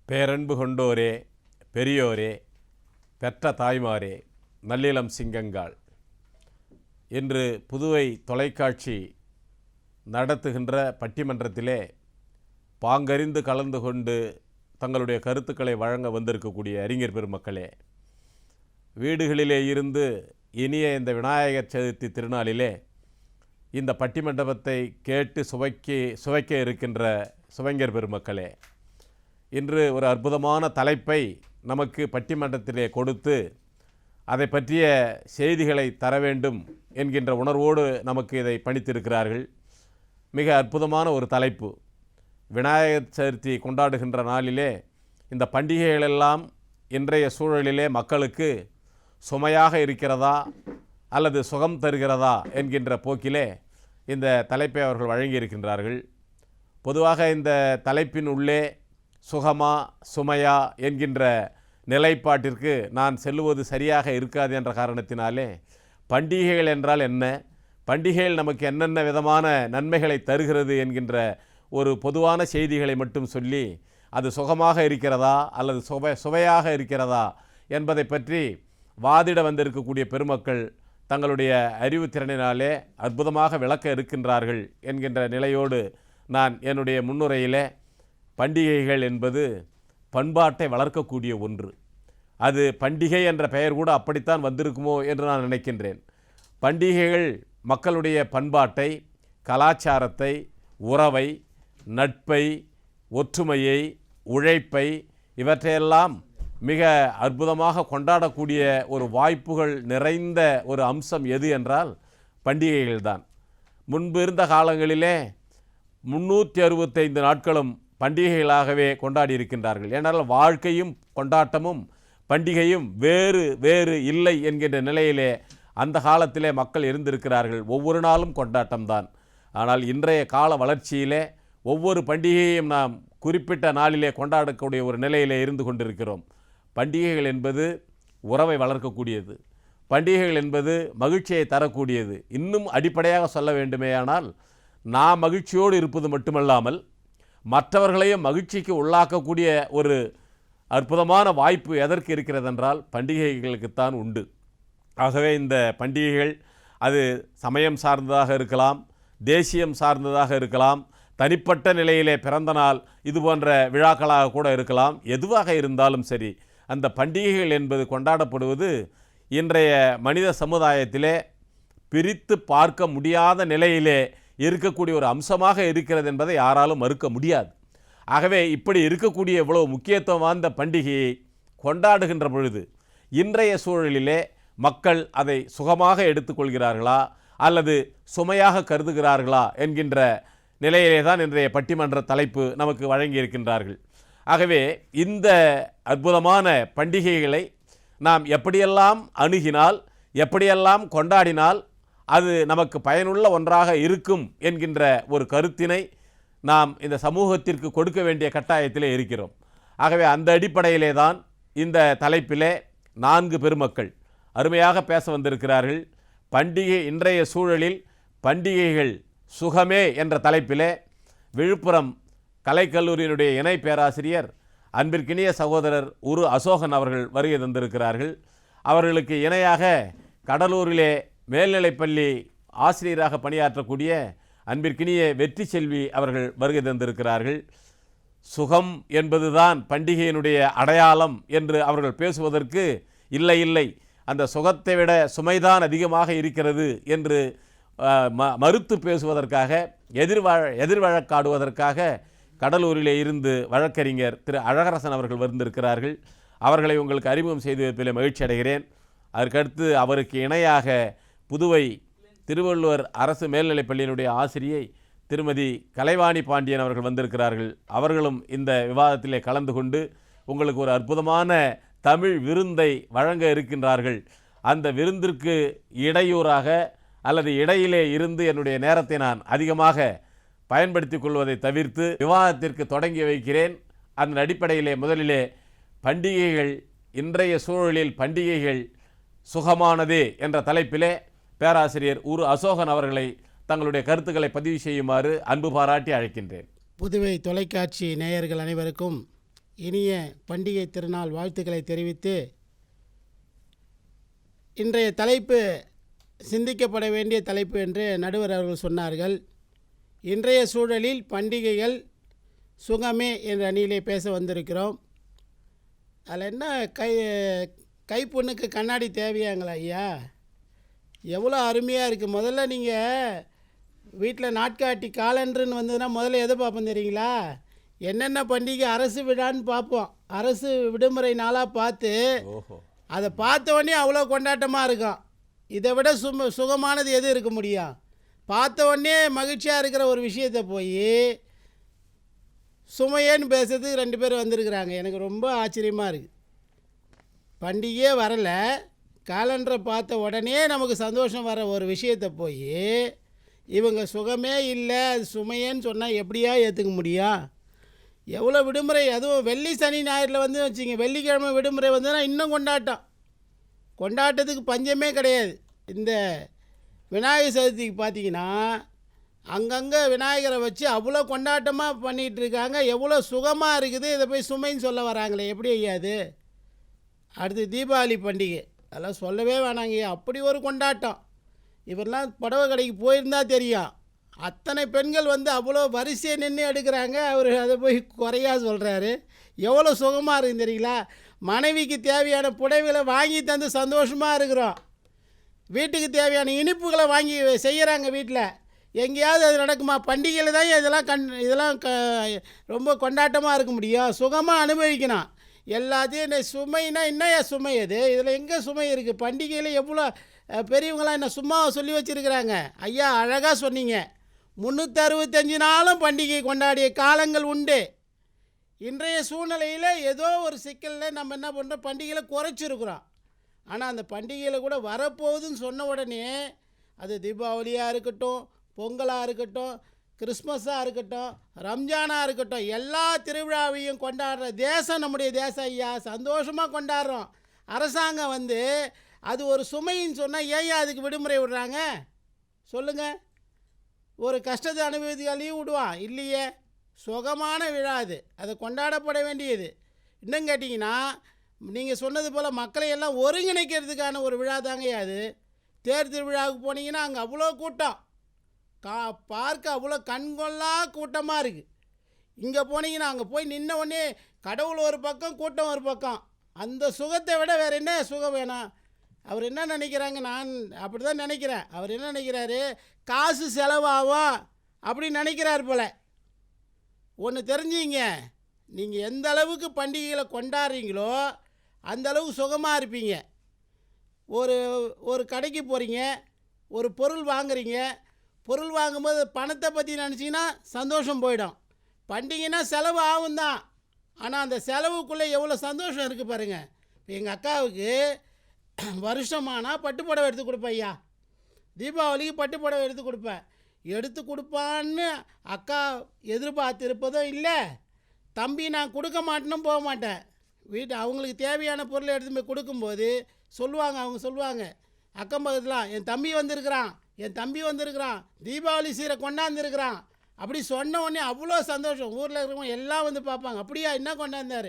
பேரன்பு கொண்டோரே, பெரியோரே, பெற்ற தாய்மாரே, நல்லிளம் சிங்கங்கள், இன்று புதுவை தொலைக்காட்சி நடத்துகின்ற பட்டிமன்றத்திலே பாங்கறிந்து கலந்து கொண்டு தங்களுடைய கருத்துக்களை வழங்க வந்திருக்கக்கூடிய அறிஞர் பெருமக்களே, வீடுகளிலே இருந்து இனிய இந்த விநாயகர் சதுர்த்தி திருநாளிலே இந்த பட்டிமண்டபத்தை கேட்டு சுவைக்க இருக்கின்ற சுவைஞர் பெருமக்களே, இன்று ஒரு அற்புதமான தலைப்பை நமக்கு பட்டிமன்றத்திலே கொடுத்து அதை பற்றிய செய்திகளை தர வேண்டும் என்கின்ற உணர்வோடு நமக்கு இதை பணித்திருக்கிறார்கள். மிக அற்புதமான ஒரு தலைப்பு. விநாயகர் சதுர்த்தி கொண்டாடுகின்ற நாளிலே இந்த பண்டிகைகளெல்லாம் இன்றைய சூழலிலே மக்களுக்கு சுமையாக இருக்கிறதா அல்லது சுகம் தருகிறதா என்கின்ற போக்கிலே இந்த தலைப்பை அவர்கள் வழங்கியிருக்கின்றார்கள். பொதுவாக இந்த தலைப்பின் உள்ளே சுகமா சுமையா என்கின்ற நிலைப்பாட்டிற்கு நான் செல்லுவது சரியாக இருக்காது என்ற காரணத்தினாலே பண்டிகைகள் என்றால் என்ன, பண்டிகைகள் நமக்கு என்னென்ன விதமான நன்மைகளை தருகிறது என்கின்ற ஒரு பொதுவான செய்திகளை மட்டும் சொல்லி அது சுகமாக இருக்கிறதா அல்லது சுவையாக இருக்கிறதா என்பதை பற்றி வாதிட வந்திருக்கக்கூடிய பெருமக்கள் தங்களுடைய அறிவுத்திறனினாலே அற்புதமாக விளக்க இருக்கின்றார்கள் என்கின்ற நிலையோடு நான் என்னுடைய முன்னுரையிலே பண்டிகைகள் என்பது பண்பாட்டை வளர்க்கக்கூடிய ஒன்று. அது பண்டிகை என்ற பெயர் கூட அப்படித்தான் வந்திருக்குமோ என்று நான் நினைக்கின்றேன். பண்டிகைகள் மக்களுடைய பண்பாட்டை, கலாச்சாரத்தை, உறவை, நட்பை, ஒற்றுமையை, உழைப்பை இவற்றையெல்லாம் மிக அற்புதமாக கொண்டாடக்கூடிய ஒரு வாய்ப்புகள் நிறைந்த ஒரு அம்சம் எது என்றால் பண்டிகைகள்தான். முன்பு இருந்த காலங்களிலே 365 நாட்களும் பண்டிகைகளாகவே கொண்டாடி இருக்கின்றார்கள். ஏனால் வாழ்க்கையும் கொண்டாட்டமும் பண்டிகையும் வேறு வேறு இல்லை என்கின்ற நிலையிலே அந்த காலத்திலே மக்கள் இருந்திருக்கிறார்கள். ஒவ்வொரு நாளும் கொண்டாட்டம்தான். ஆனால் இன்றைய கால வளர்ச்சியிலே ஒவ்வொரு பண்டிகையையும் நாம் குறிப்பிட்ட நாளிலே கொண்டாடக்கூடிய ஒரு நிலையிலே இருந்து கொண்டிருக்கிறோம். பண்டிகைகள் என்பது உறவை வளர்க்கக்கூடியது. பண்டிகைகள் என்பது மகிழ்ச்சியை தரக்கூடியது. இன்னும் அடிப்படையாக சொல்ல வேண்டுமேயானால் நாம் மகிழ்ச்சியோடு இருப்பது மட்டுமல்லாமல் மற்றவர்களையும் மகிழ்ச்சிக்கு உள்ளாக்கக்கூடிய ஒரு அற்புதமான வாய்ப்பு எதற்கு இருக்கிறதென்றால் பண்டிகைகளுக்குத்தான் உண்டு. ஆகவே இந்த பண்டிகைகள் அது சமயம் சார்ந்ததாக இருக்கலாம், தேசியம் சார்ந்ததாக இருக்கலாம், தனிப்பட்ட நிலையிலே பிறந்த நாள் இது போன்ற விழாக்களாக கூட இருக்கலாம். எதுவாக இருந்தாலும் சரி, அந்த பண்டிகைகள் என்பது கொண்டாடப்படுவது இன்றைய மனித சமுதாயத்திலே பிரித்து பார்க்க முடியாத நிலையிலே இருக்கக்கூடிய ஒரு அம்சமாக இருக்கிறது என்பதை யாராலும் மறுக்க முடியாது. ஆகவே இப்படி இருக்கக்கூடிய இவ்வளவு முக்கியத்துவம் வாய்ந்த பண்டிகையை கொண்டாடுகின்ற பொழுது இன்றைய சூழலிலே மக்கள் அதை சுகமாக எடுத்துக்கொள்கிறார்களா அல்லது சுமையாக கருதுகிறார்களா என்கின்ற நிலையிலே தான் இன்றைய பட்டிமன்ற தலைப்பு நமக்கு வழங்கியிருக்கின்றார்கள். ஆகவே இந்த அற்புதமான பண்டிகைகளை நாம் எப்படியெல்லாம் அணுகினால், எப்படியெல்லாம் கொண்டாடினால் அது நமக்கு பயனுள்ள ஒன்றாக இருக்கும் என்கின்ற ஒரு கருத்தினை நாம் இந்த சமூகத்திற்கு கொடுக்க வேண்டிய கட்டாயத்திலே இருக்கிறோம். ஆகவே அந்த அடிப்படையிலே தான் இந்த தலைப்பிலே 4 பெருமக்கள் அருமையாக பேச வந்திருக்கிறார்கள். பண்டிகை இன்றைய சூழலில் பண்டிகைகள் சுகமே என்ற தலைப்பிலே விழுப்புரம் கலைக்கல்லூரியினுடைய இணை பேராசிரியர் அன்பிற்கினிய சகோதரர் உரு அசோகன் அவர்கள் வருகை தந்திருக்கிறார்கள். அவர்களுக்கு இணையாக கடலூரிலே மேல்நிலைப்பள்ளி ஆசிரியராக பணியாற்றக்கூடிய அன்பிற்கினிய வெற்றி செல்வி அவர்கள் வருகை தந்திருக்கிறார்கள். சுகம் என்பதுதான் பண்டிகையினுடைய அடையாளம் என்று அவர்கள் பேசுவதற்கு இல்லை, அந்த சுகத்தை விட சுமைதான் அதிகமாக இருக்கிறது என்று மறுத்து பேசுவதற்காக எதிர்வழக்காடுவதற்காக கடலூரிலே இருந்து வழக்கறிஞர் திரு அழகரசன் அவர்கள் வந்திருக்கிறார்கள். அவர்களை உங்களுக்கு அறிமுகம் செய்து வைப்பதில் மகிழ்ச்சி அடைகிறேன். அதற்கடுத்து அவருக்கு இணையாக புதுவை திருவள்ளுவர் அரசு மேல்நிலைப்பள்ளியினுடைய ஆசிரியை திருமதி கலைவாணி பாண்டியன் அவர்கள் வந்திருக்கிறார்கள். அவர்களும் இந்த விவாதத்திலே கலந்து கொண்டு உங்களுக்கு ஒரு அற்புதமான தமிழ் விருந்தை வழங்க இருக்கின்றார்கள். அந்த விருந்திற்கு இடையூறாக அல்லது இடையிலே இருந்து என்னுடைய நேரத்தை நான் அதிகமாக பயன்படுத்தி கொள்வதை தவிர்த்து விவாதத்திற்கு தொடங்கி வைக்கிறேன். அதன் அடிப்படையிலே முதலிலே பண்டிகைகள், இன்றைய சூழலில் பண்டிகைகள் சுகமானதே என்ற தலைப்பிலே பேராசிரியர் உரு அசோகன் அவர்களை தங்களுடைய கருத்துக்களை பதிவு செய்யுமாறு அன்பு பாராட்டி அழைக்கின்றேன். புதுவை தொலைக்காட்சி நேயர்கள் அனைவருக்கும் இனிய பண்டிகை திருநாள் வாழ்த்துக்களை தெரிவித்து, இன்றைய தலைப்பு சிந்திக்கப்பட வேண்டிய தலைப்பு என்று நடுவர் அவர்கள் சொன்னார்கள். இன்றைய சூழலில் பண்டிகைகள் சுகமே என்ற அணியிலே பேச வந்திருக்கிறோம். அதில் என்ன கைப்புண்ணுக்கு கண்ணாடி தேவையாங்களா ஐயா? எவ்வளோ அருமையாக இருக்குது. முதல்ல நீங்கள் வீட்டில் நாட்காட்டி காலண்டர்னு வந்ததுன்னா முதல்ல எதை பார்ப்போம் தெரியுங்களா? என்னென்ன பண்டிகை அரசு விழான்னு பார்ப்போம். அரசு விடுமுறை நாளாக பார்த்து அதை பார்த்த உடனே அவ்வளோ கொண்டாட்டமாக இருக்கும். இதை விட சுகமானது எது இருக்க முடியும்? பார்த்த உடனே மகிழ்ச்சியாக இருக்கிற ஒரு விஷயத்தை போய் சுமையேன்னு பேசுறதுக்கு 2 பேர் வந்திருக்கிறாங்க. எனக்கு ரொம்ப ஆச்சரியமாக இருக்குது. பண்டிகையே வரலை, காலண்டரை பார்த்த உடனே நமக்கு சந்தோஷம் வர ஒரு விஷயத்தை போய் இவங்க சுகமே இல்லை, அது சுமையேன்னு சொன்னால் எப்படியா ஏற்றுக்க முடியும்? எவ்வளோ விடுமுறை, அதுவும் வெள்ளி சனி ஞாயிறில் வந்து வச்சுங்க, வெள்ளிக்கிழமை விடுமுறை வந்ததுன்னா இன்னும் கொண்டாட்டத்துக்கு பஞ்சமே கிடையாது. இந்த விநாயகர் சதுர்த்திக்கு பார்த்தீங்கன்னா அங்கங்கே விநாயகரை வச்சு அவ்வளோ கொண்டாட்டமாக பண்ணிகிட்டு இருக்காங்க. எவ்வளோ சுகமாக இருக்குது. இதை போய் சுமைன்னு சொல்ல வராங்களே, எப்படி ஐயாது? அடுத்து தீபாவளி பண்டிகை, அதெல்லாம் சொல்லவே வேணாங்க, அப்படி ஒரு கொண்டாட்டம். இவரெல்லாம் புடவை கடைக்கு போயிருந்தால் தெரியும், அத்தனை பெண்கள் வந்து அவ்வளோ வரிசையை நின்று எடுக்கிறாங்க. அவர் அதை போய் குறையாக சொல்கிறாரு. எவ்வளோ சுகமாக இருக்குது தெரியுங்களா? மனைவிக்கு தேவையான புடவைகளை வாங்கி தந்து சந்தோஷமாக இருக்கிறோம். வீட்டுக்கு தேவையான இனிப்புகளை வாங்கி செய்கிறாங்க வீட்டில். எங்கேயாவது அது நடக்குமா? பண்டிகையில் தான் இதெல்லாம் ரொம்ப கொண்டாட்டமாக இருக்க முடியும். சுகமாக அனுபவிக்கணும் எல்லாத்தையும். இந்த சுமைனா என்னையா சுமை? அது இதில் எங்கே சுமை இருக்குது? பண்டிகையில் எவ்வளோ பெரியவங்களாம் என்ன சும்மா சொல்லி வச்சுருக்கிறாங்க. ஐயா அழகாக சொன்னீங்க. 365 நாளும் பண்டிகை கொண்டாடிய காலங்கள் உண்டு. இன்றைய சூழ்நிலையில் ஏதோ ஒரு சிக்கலில் நம்ம என்ன பண்ணுறோம், பண்டிகையில் குறைச்சிருக்கிறோம். ஆனால் அந்த பண்டிகையில் கூட வரப்போகுதுன்னு சொன்ன உடனே, அது தீபாவளியாக இருக்கட்டும், பொங்கலாக இருக்கட்டும், கிறிஸ்மஸாக இருக்கட்டும், ரம்ஜானாக இருக்கட்டும், எல்லா திருவிழாவையும் கொண்டாடுற தேசம் நம்முடைய தேசம் ஐயா. சந்தோஷமாக கொண்டாடுறோம். அரசாங்கம் வந்து அது ஒரு சுமைன்னு சொன்னால் ஏன் அதுக்கு விடுமுறை விடுறாங்க சொல்லுங்கள்? ஒரு கஷ்டத்தை அனுபவித்து லீவ் விடுவான் இல்லையே. சுகமான விழா அது, அதை கொண்டாடப்பட வேண்டியது. இன்னும் கேட்டிங்கன்னா, நீங்கள் சொன்னது போல் மக்களை எல்லாம் ஒருங்கிணைக்கிறதுக்கான ஒரு விழா தாங்க அது. தேர் திருவிழாவுக்கு போனீங்கன்னா அங்கே அவ்வளோ கூட்டம், பார்க்க அவ்வளோ கண்கொள்ளா கூட்டமாக இருக்குது. இங்கே போனீங்கன்னா அங்கே போய் நின்ன உடனே கடவுள் ஒரு பக்கம், கூட்டம் ஒரு பக்கம். அந்த சுகத்தை விட வேறு என்ன சுகம் வேணும்? அவர் என்ன நினைக்கிறாங்க, நான் அப்படி தான் நினைக்கிறேன். அவர் என்ன நினைக்கிறாரு, காசு செலவாகும் அப்படின்னு நினைக்கிறார் போல். ஒன்று தெரிஞ்சுங்க, நீங்கள் எந்த அளவுக்கு பண்டிகைகளை கொண்டாடுறீங்களோ அந்த அளவுக்கு சுகமாக இருப்பீங்க. ஒரு கடைக்கு போகிறீங்க, ஒரு பொருள் வாங்குறீங்க. பொருள் வாங்கும்போது பணத்தை பற்றி நினச்சிங்கன்னா சந்தோஷம் போயிடும். பண்டிகைனா செலவு ஆகும் தான், ஆனால் அந்த செலவுக்குள்ளே எவ்வளோ சந்தோஷம் இருக்குது பாருங்கள். இப்போ எங்கள் அக்காவுக்கு வருஷமானால் பட்டுப்புடவை எடுத்து கொடுப்பேன் ஐயா. தீபாவளிக்கு பட்டுப்புடவை எடுத்து கொடுப்பான்னு அக்கா எதிர்பார்த்து இருப்பதும் இல்லை. தம்பி நான் கொடுக்க மாட்டேன்னு போக மாட்டேன். அவங்களுக்கு தேவையான பொருளை எடுத்து போய் கொடுக்கும்போது அவங்க சொல்லுவாங்க அக்கம் பக்கத்தில், என் தம்பி வந்திருக்கிறான், தீபாவளி சீரை கொண்டாந்துருக்கிறான். அப்படி சொன்ன உடனே அவ்வளோ சந்தோஷம். ஊரில் இருக்கிறவங்க எல்லாம் வந்து பார்ப்பாங்க, அப்படியா என்ன கொண்டாந்தார்?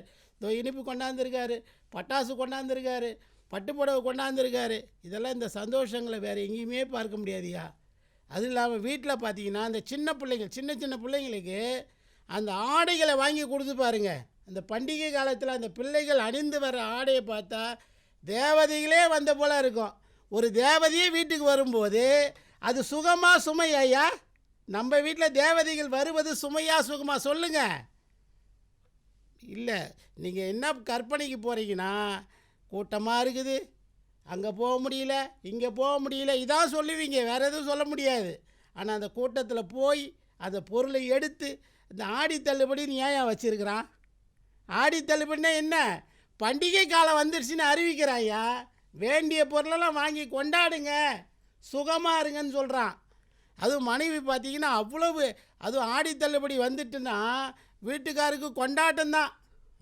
இனிப்பு கொண்டாந்துருக்காரு, பட்டாசு கொண்டாந்துருக்காரு, பட்டுப்புடவை கொண்டாந்துருக்காரு. இதெல்லாம் இந்த சந்தோஷங்களை வேறு எங்கேயுமே பார்க்க முடியாதுயா. அதுவும் இல்லாமல் வீட்டில் பார்த்தீங்கன்னா அந்த சின்ன பிள்ளைங்களுக்கு அந்த ஆடைகளை வாங்கி கொடுத்து பாருங்க. அந்த பண்டிகை காலத்தில் அந்த பிள்ளைகள் அணிந்து வர ஆடையை பார்த்தா தேவதைகளே வந்த போல் இருக்கும். ஒரு தேவதையே வீட்டுக்கு வரும்போது அது சுகமா சுமை ஐயா? நம்ம வீட்டில் தேவதைகள் வருவது சுமையா சுகமா சொல்லுங்கள்? இல்லை, நீங்கள் என்ன கற்பனைக்கு போகிறீங்கன்னா, கூட்டமாக இருக்குது, அங்கே போக முடியல, இங்கே போக முடியல, இதான் சொல்லுவீங்க, வேறு எதுவும் சொல்ல முடியாது. ஆனால் அந்த கூட்டத்தில் போய் அந்த பொருளை எடுத்து இந்த ஆடி தள்ளுபடி ஏன் வச்சுருக்கிறான்? ஆடி தள்ளுபடினா என்ன? பண்டிகை காலம் வந்துடுச்சுன்னு அறிவிக்கிறாயா. வேண்டிய பொருளெல்லாம் வாங்கி கொண்டாடுங்க, சுகமாக இருங்கன்னு சொல்கிறான். அதுவும் மனைவி பார்த்தீங்கன்னா அவ்வளவு, அதுவும் ஆடி தள்ளுபடி வந்துட்டுன்னா வீட்டுக்காருக்கு கொண்டாட்டம் தான்.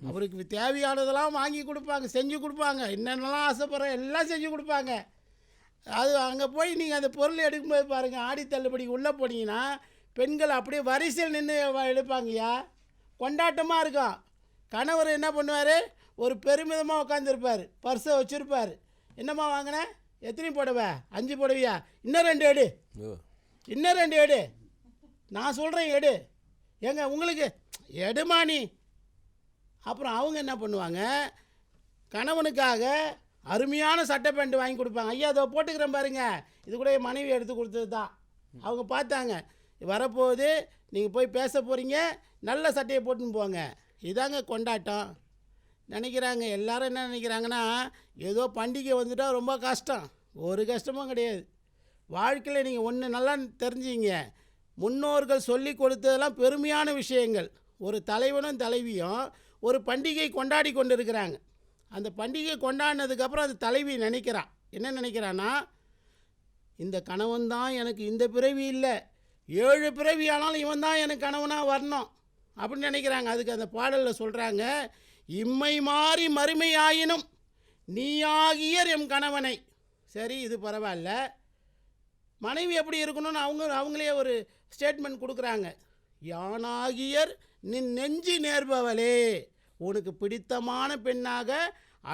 அவருக்கு தேவையானதெல்லாம் வாங்கி கொடுப்பாங்க, செஞ்சு கொடுப்பாங்க, என்னென்னலாம் ஆசைப்படுறோம் எல்லாம் செஞ்சு கொடுப்பாங்க. அது அங்கே போய் நீங்கள் அந்த பொருள் எடுக்கும்போது பாருங்கள், ஆடி தள்ளுபடிக்கு உள்ளே போனீங்கன்னா பெண்கள் அப்படியே வரிசையில் நின்று எடுப்பாங்கய்யா. கொண்டாட்டமாக இருக்கும். கணவர் என்ன பண்ணுவார், ஒரு பெருமிதமாக உட்காந்துருப்பார், பர்ஸை வச்சுருப்பார். என்னம்மா வாங்கினேன், எத்தனை புடவை, 5 புடவையா, இன்னும் 2 எடு, இன்னும் 2 எடு, நான் சொல்கிறேன் எடு, ஏங்க உங்களுக்கு எடுமா நீ. அப்புறம் அவங்க என்ன பண்ணுவாங்க, கணவனுக்காக அருமையான சட்டை பேண்ட் வாங்கி கொடுப்பாங்க. ஐயா அதை போட்டுக்கிறேன் பாருங்க, இது கூட என் மனைவி எடுத்து கொடுத்தது தான். அவங்க பார்த்தாங்க, வரப்போகுது, நீங்கள் போய் பேச போகிறீங்க, நல்ல சட்டையை போட்டுன்னு போங்க. இதாங்க கொண்டாட்டம் நினைக்கிறாங்க. எல்லாரும் என்ன நினைக்கிறாங்கன்னா, ஏதோ பண்டிகை வந்துட்டால் ரொம்ப கஷ்டம். ஒரு கஷ்டமும் கிடையாது. வாழ்க்கையில் நீங்கள் ஒன்று நல்லா தெரிஞ்சுங்க, முன்னோர்கள் சொல்லி கொடுத்ததெல்லாம் பெருமையான விஷயங்கள். ஒரு தலைவனும் தலைவியும் ஒரு பண்டிகை கொண்டாடி கொண்டு இருக்கிறாங்க. அந்த பண்டிகை கொண்டாடினதுக்கப்புறம் அது தலைவி நினைக்கிறான், என்ன நினைக்கிறான்னா, இந்த கணவன் தான் எனக்கு இந்த பிறவி இல்லை, 7 பிறவி ஆனாலும் இவன் தான் எனக்கு கணவனாக வரணும் அப்படின்னு நினைக்கிறாங்க. அதுக்கு அந்த பாடலில் சொல்கிறாங்க, இம்மை மாறி மறுமை ஆயினும் நீயாகியர் எம் கணவனை. சரி, இது பரவாயில்ல, மனைவி எப்படி இருக்கணும்னு அவங்களே ஒரு ஸ்டேட்மெண்ட் கொடுக்குறாங்க. யானாகியர் நின் நெஞ்சு நேர்பவளே, உனக்கு பிடித்தமான பெண்ணாக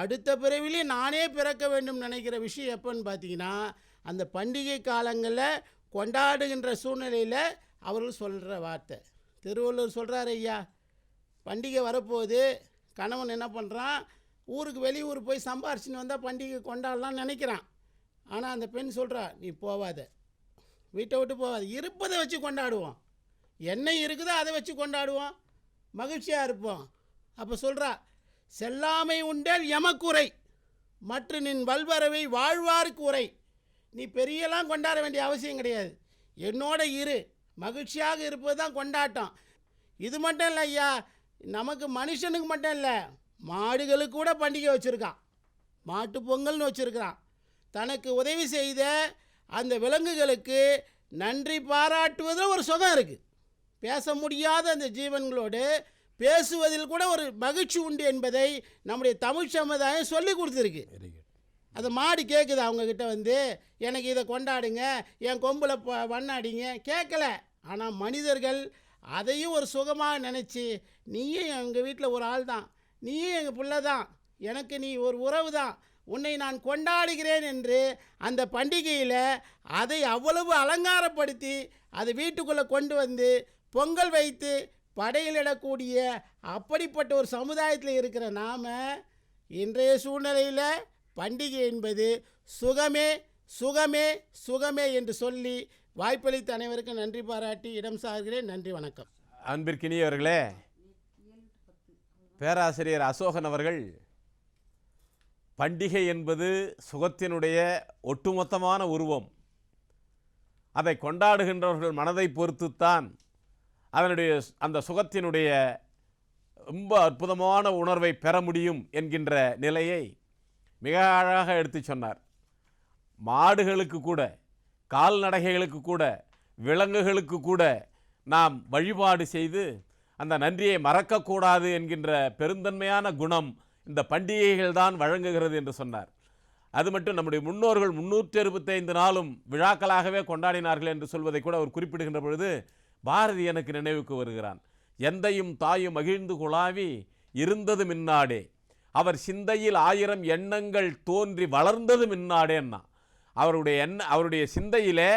அடுத்த பிறவிலே நானே பிறக்க வேண்டும் நினைக்கிற விஷயம் எப்போன்னு பார்த்தீங்கன்னா, அந்த பண்டிகை காலங்களில் கொண்டாடுகின்ற சூழ்நிலையில் அவர்கள் சொல்கிற வார்த்தை. திருவள்ளுவர் சொல்கிறார், ஐயா பண்டிகை வரப்போகுது, கணவன் என்ன பண்ணுறான், ஊருக்கு வெளியூர் போய் சம்பாரிச்சின்னு வந்தால் பண்டிகை கொண்டாடலாம்னு நினைக்கிறான். ஆனால் அந்த பெண் சொல்கிறா, நீ போவாத, வீட்டை விட்டு போவாது, இருப்பதை வச்சு கொண்டாடுவோம், என்ன இருக்குதோ அதை வச்சு கொண்டாடுவோம், மகிழ்ச்சியாக இருப்போம். அப்போ சொல்கிறா, செல்லாமை உண்டேல் எமக்குறை, மற்ற நின் வல்வரவை வாழ்வாருக்கு உரை. நீ பெரியலாம் கொண்டாட வேண்டிய அவசியம் கிடையாது, என்னோட இரு, மகிழ்ச்சியாக இருப்பது தான் கொண்டாட்டம். இது மட்டும் இல்லை ஐயா, நமக்கு மனுஷனுக்கு மட்டும் இல்லை, மாடுகளுக்கு கூட பண்டிகை வச்சுருக்கான், மாட்டு பொங்கல்னு வச்சுருக்கிறான். தனக்கு உதவி செய்த அந்த விலங்குகளுக்கு நன்றி பாராட்டுவதில் ஒரு சுகம் இருக்குது. பேச முடியாத அந்த ஜீவன்களோடு பேசுவதில் கூட ஒரு மகிழ்ச்சி உண்டு என்பதை நம்முடைய தமிழ் சமுதாயம் சொல்லி கொடுத்துருக்கு. அந்த மாடு கேட்குது அவங்கக்கிட்ட வந்து, எனக்கு இதை கொண்டாடுங்க, என் கொம்பில் வண்ணாடிங்க, கேட்கல. ஆனால் மனிதர்கள் அதையும் ஒரு சுகமாக நினச்சி, நீயும் எங்கள் வீட்டில் ஒரு ஆள் தான், நீயும் எங்கள் பிள்ளை தான், எனக்கு நீ ஒரு உறவு தான், உன்னை நான் கொண்டாடுகிறேன் என்று அந்த பண்டிகையில் அதை அவ்வளவு அலங்காரப்படுத்தி அதை வீட்டுக்குள்ளே கொண்டு வந்து பொங்கல் வைத்து படையிலிடக்கூடிய அப்படிப்பட்ட ஒரு சமுதாயத்தில் இருக்கிற நாம் இன்றைய சூழ்நிலையில் பண்டிகை என்பது சுகமே சுகமே சுகமே என்று சொல்லி வாய்ப்பளித்த அனைவருக்கும் நன்றி பாராட்டி இடம் சார்கிறேன். நன்றி, வணக்கம். அன்பிற்கினியவர்களே, பேராசிரியர் அசோகன் அவர்கள் பண்டிகை என்பது சுகத்தினுடைய ஒட்டுமொத்தமான உருவம், அதை கொண்டாடுகின்றவர்கள் மனதை பொறுத்துத்தான் அதனுடைய அந்த சுகத்தினுடைய ரொம்ப அற்புதமான உணர்வை பெற முடியும் என்கின்ற நிலையை மிக அழகாக எடுத்து சொன்னார். மாடுகளுக்கு கூட, கால்நடைகளுக்கு கூட, விலங்குகளுக்கு கூட நாம் வழிபாடு செய்து அந்த நன்றியை மறக்கக்கூடாது என்கின்ற பெருந்தன்மையான குணம் இந்த பண்டிகைகள் தான் வழங்குகிறது என்று சொன்னார். அது மட்டும் நம்முடைய முன்னோர்கள் 365 நாளும் விழாக்களாகவே கொண்டாடினார்கள் என்று சொல்வதை கூட அவர் குறிப்பிடுகின்ற பொழுது பாரதி எனக்கு நினைவுக்கு வருகிறான். எந்தையும் தாயும் மகிழ்ந்து குழாவி இருந்தது மின்னாடே, அவர் சிந்தையில் 1000 எண்ணங்கள் தோன்றி வளர்ந்தது மின்னாடேன்னா. அவருடைய சிந்தையிலே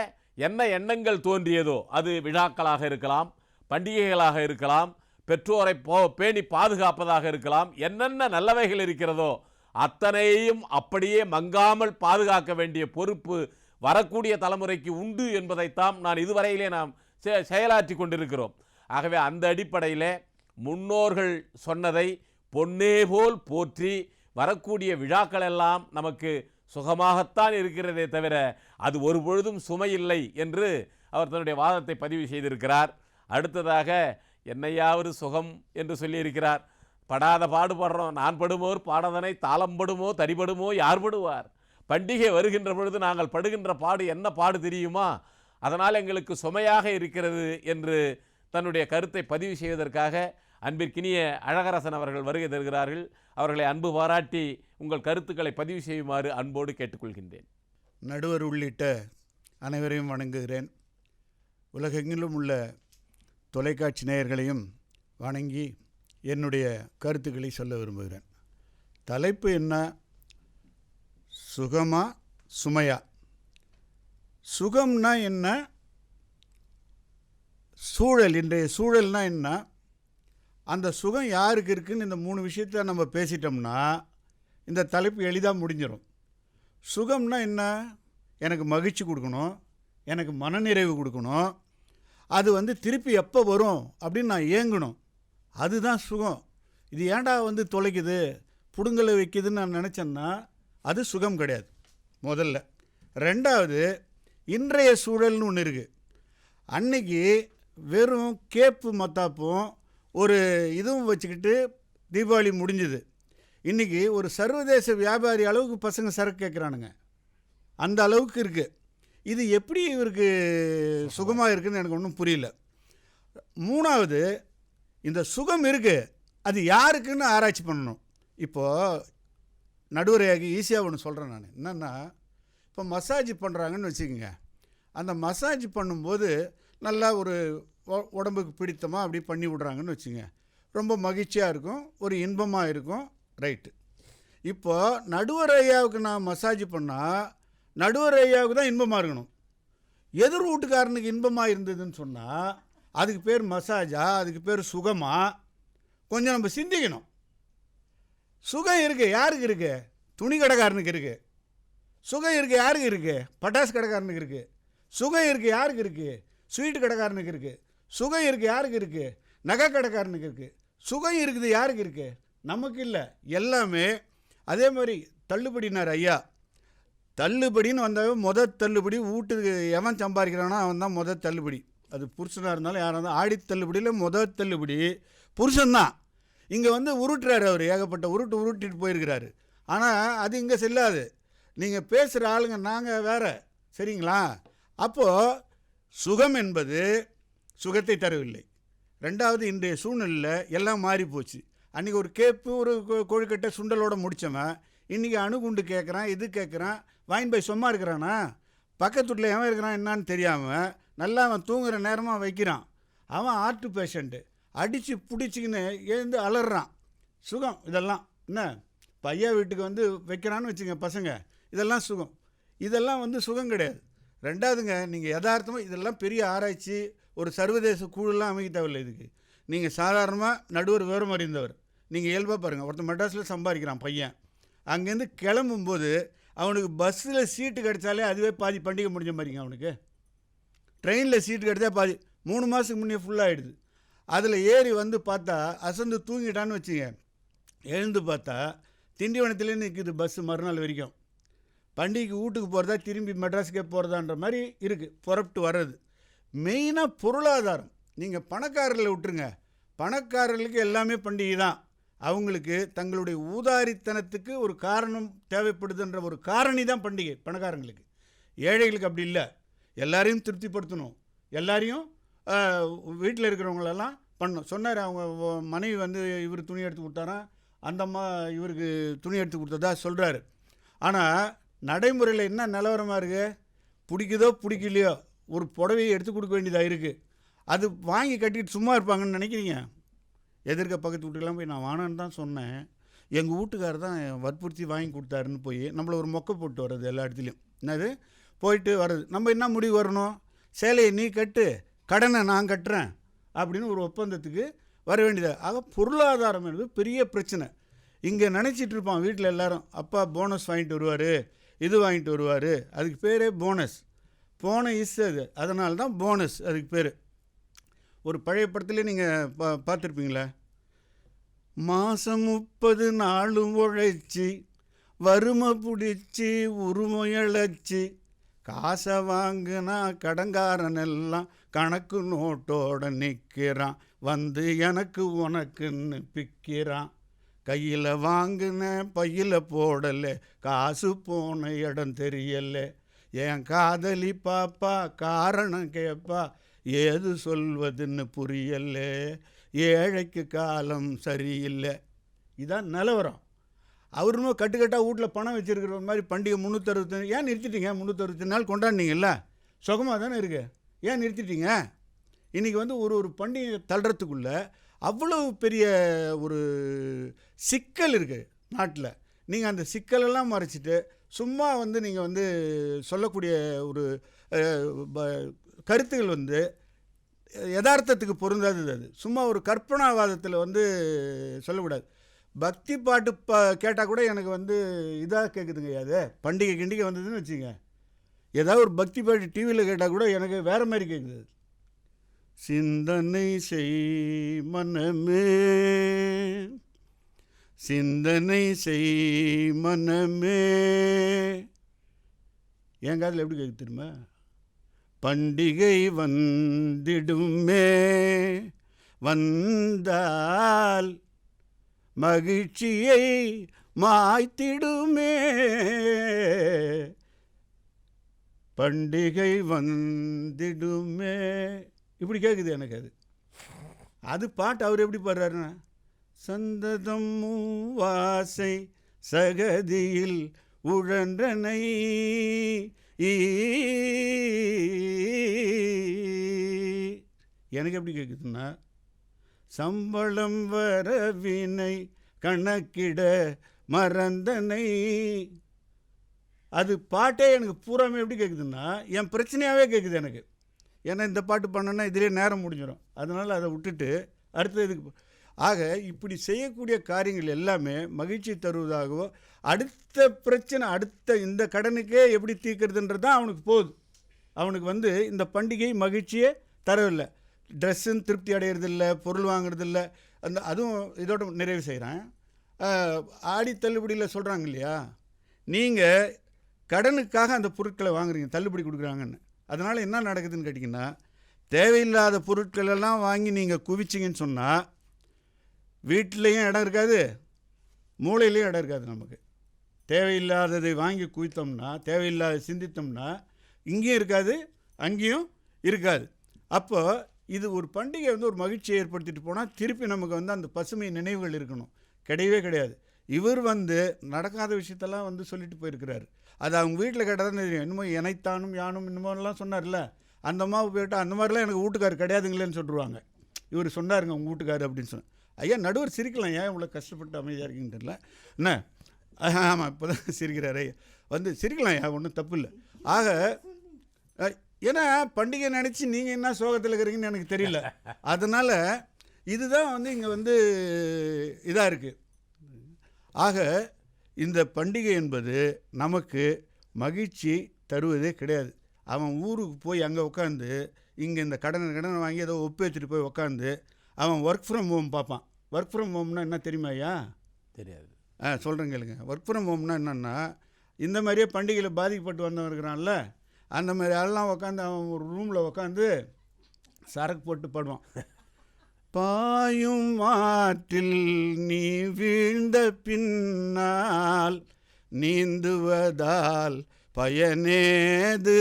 என்ன எண்ணங்கள் தோன்றியதோ அது விழாக்களாக இருக்கலாம், பண்டிகைகளாக இருக்கலாம், பெற்றோரை பேணி பாதுகாப்பதாக இருக்கலாம், என்னென்ன நல்லவைகள் இருக்கிறதோ அத்தனையும் அப்படியே மங்காமல் பாதுகாக்க வேண்டிய பொறுப்பு வரக்கூடிய தலைமுறைக்கு உண்டு என்பதைத்தான் நான் இதுவரையிலே நாம் செயலாற்றி கொண்டிருக்கிறோம். ஆகவே அந்த அடிப்படையில் முன்னோர்கள் சொன்னதை பொன்னே போல் போற்றி வரக்கூடிய விழாக்கள் எல்லாம் நமக்கு சுகமாகத்தான் இருக்கிறதே தவிர அது ஒரு பொழுதும் சுமையில்லை என்று அவர் தன்னுடைய வாதத்தை பதிவு செய்திருக்கிறார். அடுத்ததாக என்னையாவது சுகம் என்று சொல்லியிருக்கிறார். படாத பாடுபடுறோம், நான் படுமோர் பாடதனை தாளம் படுமோ தரிபடுமோ யார் படுவார். பண்டிகை வருகின்ற பொழுது நாங்கள் படுகின்ற பாடு என்ன பாடு தெரியுமா, அதனால் எங்களுக்கு சுமையாக இருக்கிறது என்று தன்னுடைய கருத்தை பதிவு செய்வதற்காக அன்பிற்கினிய அழகரசன் அவர்கள் வருகை தருகிறார்கள். அவர்களை அன்பு பாராட்டி உங்கள் கருத்துக்களை பதிவு செய்யுமாறு அன்போடு கேட்டுக்கொள்கின்றேன். நடுவர் உள்ளிட்ட அனைவரையும் வணங்குகிறேன். உலகெங்கிலும் உள்ள தொலைக்காட்சி நேயர்களையும் வணங்கி என்னுடைய கருத்துக்களை சொல்ல விரும்புகிறேன். தலைப்பு என்ன? சுகமா சுமையா? சுகம்னா என்ன? சூழல், இன்றைய சூழல்னா என்ன? அந்த சுகம் யாருக்கு இருக்குன்னு இந்த 3 விஷயத்தை நம்ம பேசிட்டோம்னா இந்த தலைப்பு எளிதாக முடிஞ்சிடும். சுகம்னா என்ன? எனக்கு மகிழ்ச்சி கொடுக்கணும், எனக்கு மனநிறைவு கொடுக்கணும், அது திருப்பி எப்போ வரும் அப்படின்னு நான் ஏங்கணும், அதுதான் சுகம். இது ஏன்டா தொலைக்குது, புடுங்கலை வைக்குதுன்னு நான் நினச்சேன்னா அது சுகம் கிடையாது முதல்ல. ரெண்டாவது, இன்றைய சூழல்னு ஒன்று இருக்குது. அன்னைக்கு வெறும் கேப்பு மத்தாப்பும் ஒரு இதுவும் வச்சுக்கிட்டு தீபாவளி முடிஞ்சுது. இன்றைக்கி ஒரு சர்வதேச வியாபாரி அளவுக்கு பசங்க சரக்கு கேட்குறானுங்க, அந்த அளவுக்கு இருக்குது. இது எப்படி இவருக்கு சுகமாக இருக்குதுன்னு எனக்கு ஒன்றும் புரியல. மூணாவது, இந்த சுகம் இருக்குது, அது யாருக்குன்னு ஆராய்ச்சி பண்ணணும். இப்போது நடுவரையாகி ஈஸியாக ஒன்று சொல்கிறேன் நான். என்னென்னா, இப்போ மசாஜ் பண்ணுறாங்கன்னு வச்சுக்கோங்க. அந்த மசாஜ் பண்ணும்போது நல்லா ஒரு உடம்புக்கு பிடித்தமாக அப்படி பண்ணி விட்றாங்கன்னு வச்சுங்க, ரொம்ப மகிழ்ச்சியாக இருக்கும், ஒரு இன்பமாக இருக்கும். ரைட்டு. இப்போது நடுவர் ஐயாவுக்கு நான் மசாஜ் பண்ணால் நடுவர் ஐயாவுக்கு தான் இன்பமாக இருக்கணும். எதிர் வீட்டுக்காரனுக்கு இன்பமாக இருந்ததுன்னு சொன்னால் அதுக்கு பேர் மசாஜா, அதுக்கு பேர் சுகமா? கொஞ்சம் நம்ம சிந்திக்கணும். சுகம் இருக்குது யாருக்கு இருக்குது? துணி கடைக்காரனுக்கு இருக்குது. சுகம் இருக்குது யாருக்கு இருக்குது? பட்டாசு கடைக்காரனுக்கு இருக்குது. சுகம் இருக்குது யாருக்கு இருக்குது? ஸ்வீட்டு கடைக்காரனுக்கு இருக்குது. சுகம் இருக்குது யாருக்கு இருக்குது? நகை கடைக்காரனுக்கு இருக்குது. சுகம் இருக்குது யாருக்கு இருக்குது? நமக்கு இல்லை. எல்லாமே அதே மாதிரி தள்ளுபடினார் ஐயா. தள்ளுபடின்னு வந்தால் தள்ளுபடி வீட்டுக்கு எவன் சம்பாதிக்கிறானோ அவன் தான் தள்ளுபடி. அது புருஷனாக இருந்தாலும் யாராக இருந்தாலும் ஆடி தள்ளுபடியில் தள்ளுபடி புருஷன்தான். இங்கே உருட்டுறாரு அவர், ஏகப்பட்ட உருட்டிட்டு போயிருக்கிறாரு. ஆனால் அது இங்கே செல்லாது. நீங்கள் பேசுகிற ஆளுங்க நாங்கள் வேறு, சரிங்களா? அப்போது சுகம் என்பது சுகத்தை தரவில்லை. ரெண்டாவது, இன்றைய சூழ்நிலையில் எல்லாம் மாறி போச்சு. அன்றைக்கி ஒரு கேப்பு ஒரு கொழுக்கட்டை சுண்டலோடு முடித்தவன் இன்றைக்கி அணுகுண்டு கேட்குறான், இது கேட்குறான். வாங்கி போய் சும்மா இருக்கிறானா? பக்கத்து வீட்டில் எவன் இருக்கிறான் என்னான்னு தெரியாமல் நல்லா அவன் தூங்குகிற நேரமாக வைக்கிறான். அவன் ஹார்ட் பேஷண்ட்டு அடித்து பிடிச்சிக்கின்னு எழுந்து அலறான். சுகம் இதெல்லாம் என்ன? பையா வீட்டுக்கு வைக்கிறான்னு வச்சுங்க பசங்க, இதெல்லாம் சுகம். இதெல்லாம் சுகம் கிடையாது. ரெண்டாவதுங்க, நீங்கள் யதார்த்தமாக இதெல்லாம் பெரிய ஆராய்ச்சி ஒரு சர்வதேச குழுலாம் அமைக்க தேவையில்லை இதுக்கு. நீங்கள் சாதாரணமாக நடுவர் விவரம் அறிந்தவர், நீங்கள் இயல்பாக பாருங்கள். ஒருத்தர் மெட்ராஸில் சம்பாதிக்கிறான் பையன், அங்கேருந்து கிளம்பும்போது அவனுக்கு பஸ்ஸில் சீட்டு கிடச்சாலே அதுவே பாதி பண்டிகை முடிஞ்ச மாதிரிங்க. அவனுக்கு ட்ரெயினில் சீட்டு கிடச்சா பாதி 3 மாதத்துக்கு முன்னே ஃபுல்லாகிடுது. அதில் ஏறி பார்த்தா அசந்து தூங்கிட்டான்னு வச்சுங்க, எழுந்து பார்த்தா திண்டிவனத்துலேயே நிற்குது பஸ்ஸு மறுநாள் வரைக்கும். பண்டிகைக்கு வீட்டுக்கு போகிறதா திரும்பி மெட்ராஸுக்கே போகிறதான்ற மாதிரி இருக்குது புறப்பட்டு வர்றது. மெயினாக பொருளாதாரம். நீங்கள் பணக்காரர்களை விட்டுருங்க, பணக்காரர்களுக்கு எல்லாமே பண்டிகை தான். அவங்களுக்கு தங்களுடைய ஊதாரித்தனத்துக்கு ஒரு காரணம் தேவைப்படுதுன்ற ஒரு காரணி தான் பண்டிகை பணக்காரங்களுக்கு. ஏழைகளுக்கு அப்படி இல்லை. எல்லாரையும் திருப்திப்படுத்தணும், எல்லாரையும் வீட்டில் இருக்கிறவங்களெல்லாம் பண்ணணும். சொன்னார் அவங்க மனைவி இவர் துணி எடுத்து கொடுத்தாராம், அந்த அம்மா இவருக்கு துணி எடுத்து கொடுத்ததா சொல்கிறாரு. ஆனால் நடைமுறையில் என்ன நிலவரமாக இருக்குது? பிடிக்குதோ பிடிக்கலையோ ஒரு புடவையை எடுத்து கொடுக்க வேண்டியதாக இருக்குது. அது வாங்கி கட்டிட்டு சும்மா இருப்பாங்கன்னு நினைக்கிறீங்க? எதிர்க்க பக்கத்து வீட்டுக்கெல்லாம் போய் நான் வானான்னு தான் சொன்னேன், எங்கள் வீட்டுக்காரர் தான் வற்புறுத்தி வாங்கி கொடுத்தாருன்னு போய் நம்மளை ஒரு மொக்கை போட்டு வர்றது எல்லா இடத்துலையும். என்னது போயிட்டு வர்றது. நம்ம என்ன முடிவு வரணும்? சேலையை நீ கட்டு, கடனை நான் கட்டுறேன் அப்படின்னு ஒரு ஒப்பந்தத்துக்கு வர வேண்டியதாக. ஆக பொருளாதாரம் என்பது பெரிய பிரச்சனை. இங்கே நினச்சிட்டு இருப்பான் வீட்டில் எல்லாரும், அப்பா போனஸ் வாங்கிட்டு வருவார், இது வாங்கிட்டு வருவார். அதுக்கு பேரே போனஸ். போன இஸ் அது, அதனால தான் போனஸ் அதுக்கு பேர். ஒரு பழைய படத்துலேயே நீங்கள் பார்த்துருப்பீங்களே, மாதம் 30 நாளும் உழைச்சி வறுமை பிடிச்சி உரிமையழைச்சி காசை வாங்கினா கடங்காரன் எல்லாம் கணக்கு நோட்டோட நிற்கிறான், எனக்கு உனக்குன்னு பிக்கிறான். கையில் வாங்கின பையில் போடலை, காசு போன இடம் தெரியலை. என் காதலி பாப்பா காரணம் கேட்பா, ஏது சொல்வதுன்னு புரியலை. ஏழைக்கு காலம் சரியில்லை. இதான் நிலவரம். அவருமே கட்டுக்கட்டாக வீட்டில் பணம் வச்சுருக்கிற மாதிரி பண்டிகை 365 ஏன் நிறுத்திட்டீங்க? 365 நாள் கொண்டாடினீங்கல்ல, சுகமாக தானே இருக்குது, ஏன் நிறுத்திட்டீங்க? இன்றைக்கி ஒரு பண்டிகை தள்ளுறதுக்குள்ளே அவ்வளவு பெரிய ஒரு சிக்கல் இருக்குது நாட்டில். நீங்கள் அந்த சிக்கலெல்லாம் மறைச்சிட்டு சும்மா வந்து நீங்கள் வந்து சொல்லக்கூடிய ஒரு கருத்துகள் வந்து யதார்த்தத்துக்கு பொருந்தாதது. அது சும்மா ஒரு கற்பனாவாதத்தில் வந்து சொல்லக்கூடாது. பக்தி பாட்டு கேட்டால் கூட எனக்கு வந்து இதாக கேட்குதுங்க. அது பண்டிகை கிண்டிகை வந்ததுன்னு வச்சுங்க, ஏதாவது ஒரு பக்தி பாட்டு டிவியில் கேட்டால் கூட எனக்கு வேறு மாதிரி கேட்குது. சிந்தனை செய் மனமே, சிந்தனை செய் மனமே, என் காதில் எப்படி கேட்குது தெரியுமா? பண்டிகை வந்திடுமே, வந்தால் மகிழ்ச்சியை மாய்த்திடுமே, பண்டிகை வந்திடுமே, இப்படி கேட்குது எனக்கு. அது பாட்டு அவர் எப்படி பாடுறாருன்னா, சந்ததம் வாசை சகதியில் உழன்றனை எனக்கு எப்படி கேட்குதுன்னா, சம்பளம் வரவினை கணக்கிட மறந்தனை. அது பாட்டே எனக்கு பூராமே எப்படி கேட்குதுன்னா என் பிரச்சனையாகவே கேட்குது எனக்கு. ஏன்னா இந்த பாட்டு பண்ணோன்னா இதிலே நேரம் முடிஞ்சிடும். அதனால் அதை விட்டுட்டு அடுத்த இதுக்கு. ஆக இப்படி செய்யக்கூடிய காரியங்கள் எல்லாமே மகிழ்ச்சி தருவதாகவோ, அடுத்த பிரச்சனை அடுத்த இந்த கடனுக்கே எப்படி தீர்க்கிறதுன்றது தான் அவனுக்கு போகுது. அவனுக்கு வந்து இந்த பண்டிகை மகிழ்ச்சியே தரவில்லை. ட்ரெஸ்ஸுன்னு திருப்தி அடையிறதில்லை, பொருள் வாங்குறதில்ல. அதுவும் இதோட நிறைவு செய்கிறேன். ஆடி தள்ளுபடியில் சொல்கிறாங்க இல்லையா, நீங்கள் கடனுக்காக அந்த பொருட்களை வாங்குறீங்க, தள்ளுபடி கொடுக்குறாங்கன்னு. அதனால் என்ன நடக்குதுன்னு கேட்டிங்கன்னா, தேவையில்லாத பொருட்களெல்லாம் வாங்கி நீங்கள் குவிச்சிங்கன்னு சொன்னால் வீட்டிலையும் இடம் இருக்காது, மூளையிலையும் இடம் இருக்காது. நமக்கு தேவையில்லாததை வாங்கி குவித்தோம்னா, தேவையில்லாத சிந்தித்தோம்னா இங்கேயும் இருக்காது, அங்கேயும் இருக்காது. அப்போ இது ஒரு பண்டிகை வந்து ஒரு மகிழ்ச்சியை ஏற்படுத்திட்டு போனால் திருப்பி நமக்கு வந்து அந்த பசுமை நினைவுகள் இருக்கணும். கிடையவே கிடையாது. இவர் வந்து நடக்காத விஷயத்தெல்லாம் வந்து சொல்லிட்டு போயிருக்கிறாரு. அது அவங்க வீட்டில் கேட்டால் தான் தெரியும். இன்னமும் இணைத்தானும் யானும் இன்னமும்லாம் சொன்னார்ல, அந்த அம்மாவை போய்ட்டு அந்த மாதிரிலாம் எனக்கு வீட்டுக்காரர் கிடையாதுங்களேன்னு சொல்லிடுவாங்க. இவர் சொன்னாருங்க உங்கள் வீட்டுக்காரர் அப்படின்னு சொன்னேன். ஐயா நடுவர் சிரிக்கலாம், ஏன் இவ்வளோ கஷ்டப்பட்டு அமைதியாக இருக்கீங்கன்னு தெரியல என்ன. ஆமாம் இப்போ தான் சிரிக்கிறாரு வந்து சிரிக்கலாம், ஏன் ஒன்றும் தப்பு இல்லை. ஆக ஏன்னா பண்டிகை நினச்சி நீங்கள் என்ன சோகத்தில் இருக்கிறீங்கன்னு எனக்கு தெரியல. அதனால் இதுதான் வந்து இங்கே வந்து இதாக இருக்குது. ஆக இந்த பண்டிகை என்பது நமக்கு மகிழ்ச்சி தருவதே கிடையாது. அவன் ஊருக்கு போய் அங்கே உட்காந்து இங்கே இந்த கடனை வாங்கி ஏதோ ஒப்பு வச்சுட்டு போய் உட்காந்து அவன் ஒர்க் ஃப்ரம் ஹோம் பார்ப்பான். ஒர்க் ஃப்ரம் ஹோம்னா என்ன தெரியுமா ஐயா? தெரியாது. சொல்கிறேன் கேளுங்க. ஒர்க் ஃப்ரம் ஹோம்னா என்னென்னா, இந்த மாதிரியே பண்டிகையில் பாதிக்கப்பட்டு வந்தவன் இருக்கிறான்ல, அந்த மாதிரி எல்லாம் உட்காந்து அவன் ஒரு ரூமில் உட்காந்து சரக்கு போட்டு பாடுவான். பாயும் ஆற்றில் நீ வீழ்ந்த பின்னால் நீந்துவதால் பயனேது,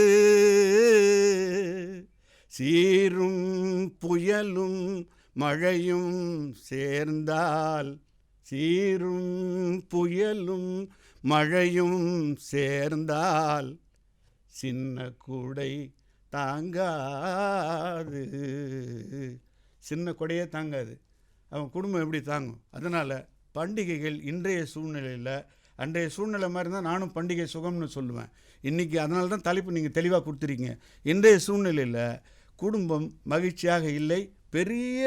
சீரும் புயலும் மழையும் சேர்ந்தால், சீரும் புயலும் மழையும் சேர்ந்தால் சின்ன கூடை தாங்காது. சின்ன கொடையே தாங்காது, அவன் குடும்பம் எப்படி தாங்கும்? அதனால் பண்டிகைகள் இன்றைய சூழ்நிலையில், அன்றைய சூழ்நிலை மாதிரி தான் நானும் பண்டிகை சுகம்னு சொல்லுவேன் இன்றைக்கி. அதனால தான் தலைப்பு நீங்கள் தெளிவாக கொடுத்துருக்கீங்க. இன்றைய சூழ்நிலையில் குடும்பம் மகிழ்ச்சியாக இல்லை, பெரிய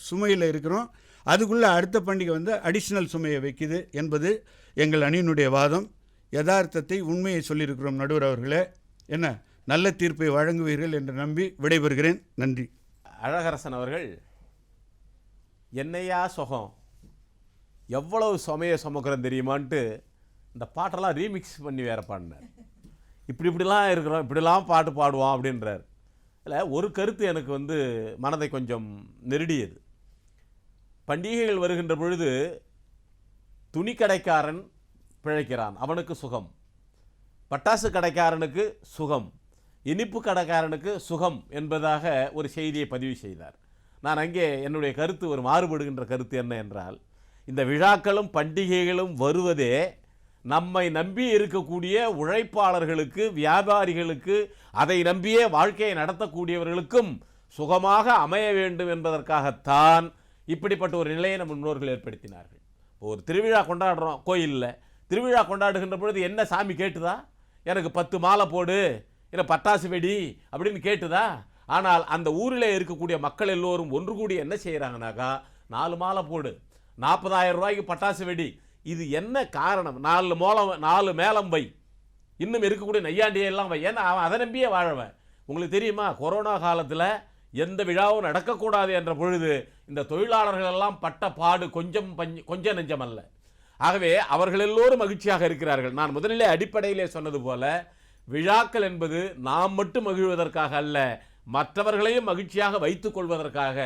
சுமையில் இருக்கிறோம். அதுக்குள்ளே அடுத்த பண்டிகை வந்து அடிஷ்னல் சுமையை வைக்குது என்பது எங்கள் அணியினுடைய வாதம். யதார்த்தத்தை உண்மையை சொல்லியிருக்கிறோம் நடுவர் அவர்களே. என்ன நல்ல தீர்ப்பை வழங்குவீர்கள் என்று நம்பி விடைபெறுகிறேன். நன்றி. அழகரசன் அவர்கள் என்னையா சுகம், எவ்வளவு சுமையை சுமக்கிறோம் தெரியுமான்ட்டு இந்த பாட்டெல்லாம் ரீமிக்ஸ் பண்ணி வேற பாடினார். இப்படிலாம் இருக்கிறோம், இப்படிலாம் பாட்டு பாடுவோம் அப்படின்றார். இல்லை, ஒரு கருத்து எனக்கு வந்து மனதை கொஞ்சம் நெருடியது. பண்டிகைகள் வருகின்ற பொழுது துணி கடைக்காரன் பிழைக்கிறான், அவனுக்கு சுகம். பட்டாசு கடைக்காரனுக்கு சுகம், இனிப்பு கடைக்காரனுக்கு சுகம் என்பதாக ஒரு செய்தியை பதிவு செய்தார். நான் அங்கே என்னுடைய கருத்து ஒரு மாறுபடுகின்ற கருத்து என்ன என்றால், இந்த விழாக்களும் பண்டிகைகளும் வருவதே நம்மை நம்பி இருக்கக்கூடிய உழைப்பாளர்களுக்கு, வியாபாரிகளுக்கு, அதை நம்பியே வாழ்க்கையை நடத்தக்கூடியவர்களுக்கும் சுகமாக அமைய வேண்டும் என்பதற்காகத்தான் இப்படிப்பட்ட ஒரு நிலையை நம் முன்னோர்கள் ஏற்படுத்தினார்கள். ஒரு திருவிழா கொண்டாடுறோம் கோயிலில், திருவிழா கொண்டாடுகின்ற பொழுது என்ன சாமி கேட்டுதா? எனக்கு 10 மாலை போடு, இல்லை பட்டாசு வெடி அப்படின்னு கேட்டுதா? ஆனால் அந்த ஊரில் இருக்கக்கூடிய மக்கள் எல்லோரும் ஒன்று கூடி என்ன செய்கிறாங்கனாக்கா, 4 மாலை போடு, 40,000 ரூபாய்க்கு பட்டாசு வெடி. இது என்ன காரணம்? 4 மேளம் வை, இன்னும் இருக்கக்கூடிய நையாண்டியெல்லாம் வை. ஏன்னா அவன் அதை நம்பியே வாழவன். உங்களுக்கு தெரியுமா, கொரோனா காலத்தில் எந்த விழாவும் நடக்கக்கூடாது என்ற பொழுது இந்த தொழிலாளர்கள் எல்லாம் பட்ட பாடு கொஞ்சம் நெஞ்சம் அல்ல. ஆகவே அவர்கள் எல்லோரும் மகிழ்ச்சியாக இருக்கிறார்கள். நான் முதலிலே அடிப்படையிலே சொன்னது போல, விழாக்கள் என்பது நாம் மட்டும் மகிழ்வதற்காக அல்ல, மற்றவர்களையும் மகிழ்ச்சியாக வைத்துக் கொள்வதற்காக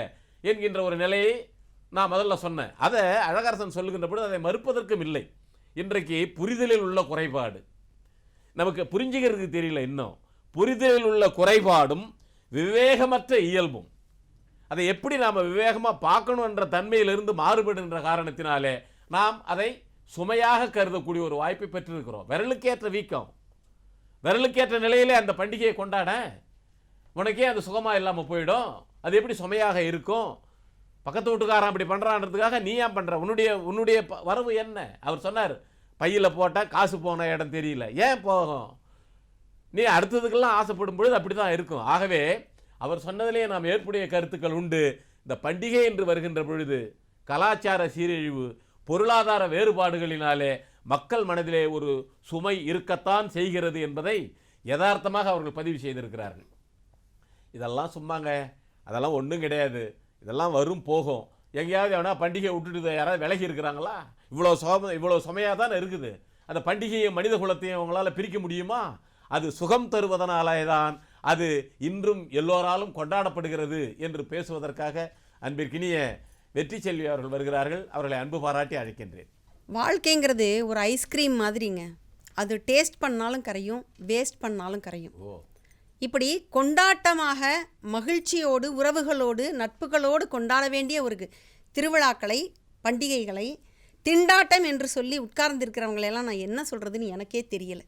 என்கின்ற ஒரு நிலையை நான் முதல்ல சொன்னேன். அதை அழகரசன் சொல்லுகின்ற பொழுது அதை மறுப்பதற்கும் இல்லை. இன்றைக்கு புரிதலில் உள்ள குறைபாடு நமக்கு புரிஞ்சுக்கிறதுக்கு தெரியல. இன்னும் புரிதலில் உள்ள குறைபாடும் விவேகமற்ற இயல்பும், அதை எப்படி நாம் விவேகமாக பார்க்கணும் என்ற தன்மையிலிருந்து மாறுபடுகின்ற காரணத்தினாலே நாம் அதை சுமையாக கருதக்கூடிய ஒரு வாய்ப்பை பெற்றிருக்கிறோம். விரலுக்கேற்ற வீக்கம், விரலுக்கேற்ற நிலையிலே அந்த பண்டிகையை கொண்டாட உனக்கே அது சுகமாக இல்லாமல் போயிடும். அது எப்படி சுமையாக இருக்கும்? பக்கத்து வீட்டுக்காரன் அப்படி பண்ணுறான்றதுக்காக நீ ஏன் பண்ணுற? உன்னுடைய வரவு என்ன? அவர் சொன்னார், பையில் போட்டால் காசு போன இடம் தெரியல. ஏன் போகும்? நீ அடுத்ததுக்கெல்லாம் ஆசைப்படும் பொழுது அப்படி தான் இருக்கும். ஆகவே அவர் சொன்னதிலே நாம் ஏற்புடைய கருத்துக்கள் உண்டு. இந்த பண்டிகை என்று வருகின்ற பொழுது கலாச்சார சீரழிவு, பொருளாதார வேறுபாடுகளினாலே மக்கள் மனதிலே ஒரு சுமை இருக்கத்தான் செய்கிறது என்பதை யதார்த்தமாக அவர்கள் பதிவு செய்திருக்கிறார்கள். இதெல்லாம் சும்மாங்க, அதெல்லாம் ஒன்றும் கிடையாது, இதெல்லாம் வரும் போகும். எங்கேயாவது எவனா பண்டிகையை விட்டுட்டு யாராவது விலகி இருக்கிறாங்களா? இவ்வளோ சுமையாக தான் இருக்குது. அந்த பண்டிகையை மனித குலத்தையும் அவங்களால பிரிக்க முடியுமா? அது சுகம் தருவதனாலே தான் அது இன்றும் எல்லோராலும் கொண்டாடப்படுகிறது என்று பேசுவதற்காக அன்பிற்கினிய வெற்றி செல்வி அவர்கள் வருகிறார்கள். அவர்களை அன்பு பாராட்டி அழைக்கின்றேன். வாழ்க்கைங்கிறது ஒரு ஐஸ்கிரீம் மாதிரிங்க. அது டேஸ்ட் பண்ணாலும் கரையும், வேஸ்ட் பண்ணாலும் கரையும். இப்படி கொண்டாட்டமாக மகிழ்ச்சியோடு உறவுகளோடு நட்புகளோடு கொண்டாட வேண்டிய ஒரு திருவிழாக்களை பண்டிகைகளை திண்டாட்டம் என்று சொல்லி உட்கார்ந்துருக்கிறவங்களெல்லாம் நான் என்ன சொல்கிறதுன்னு எனக்கே தெரியலை.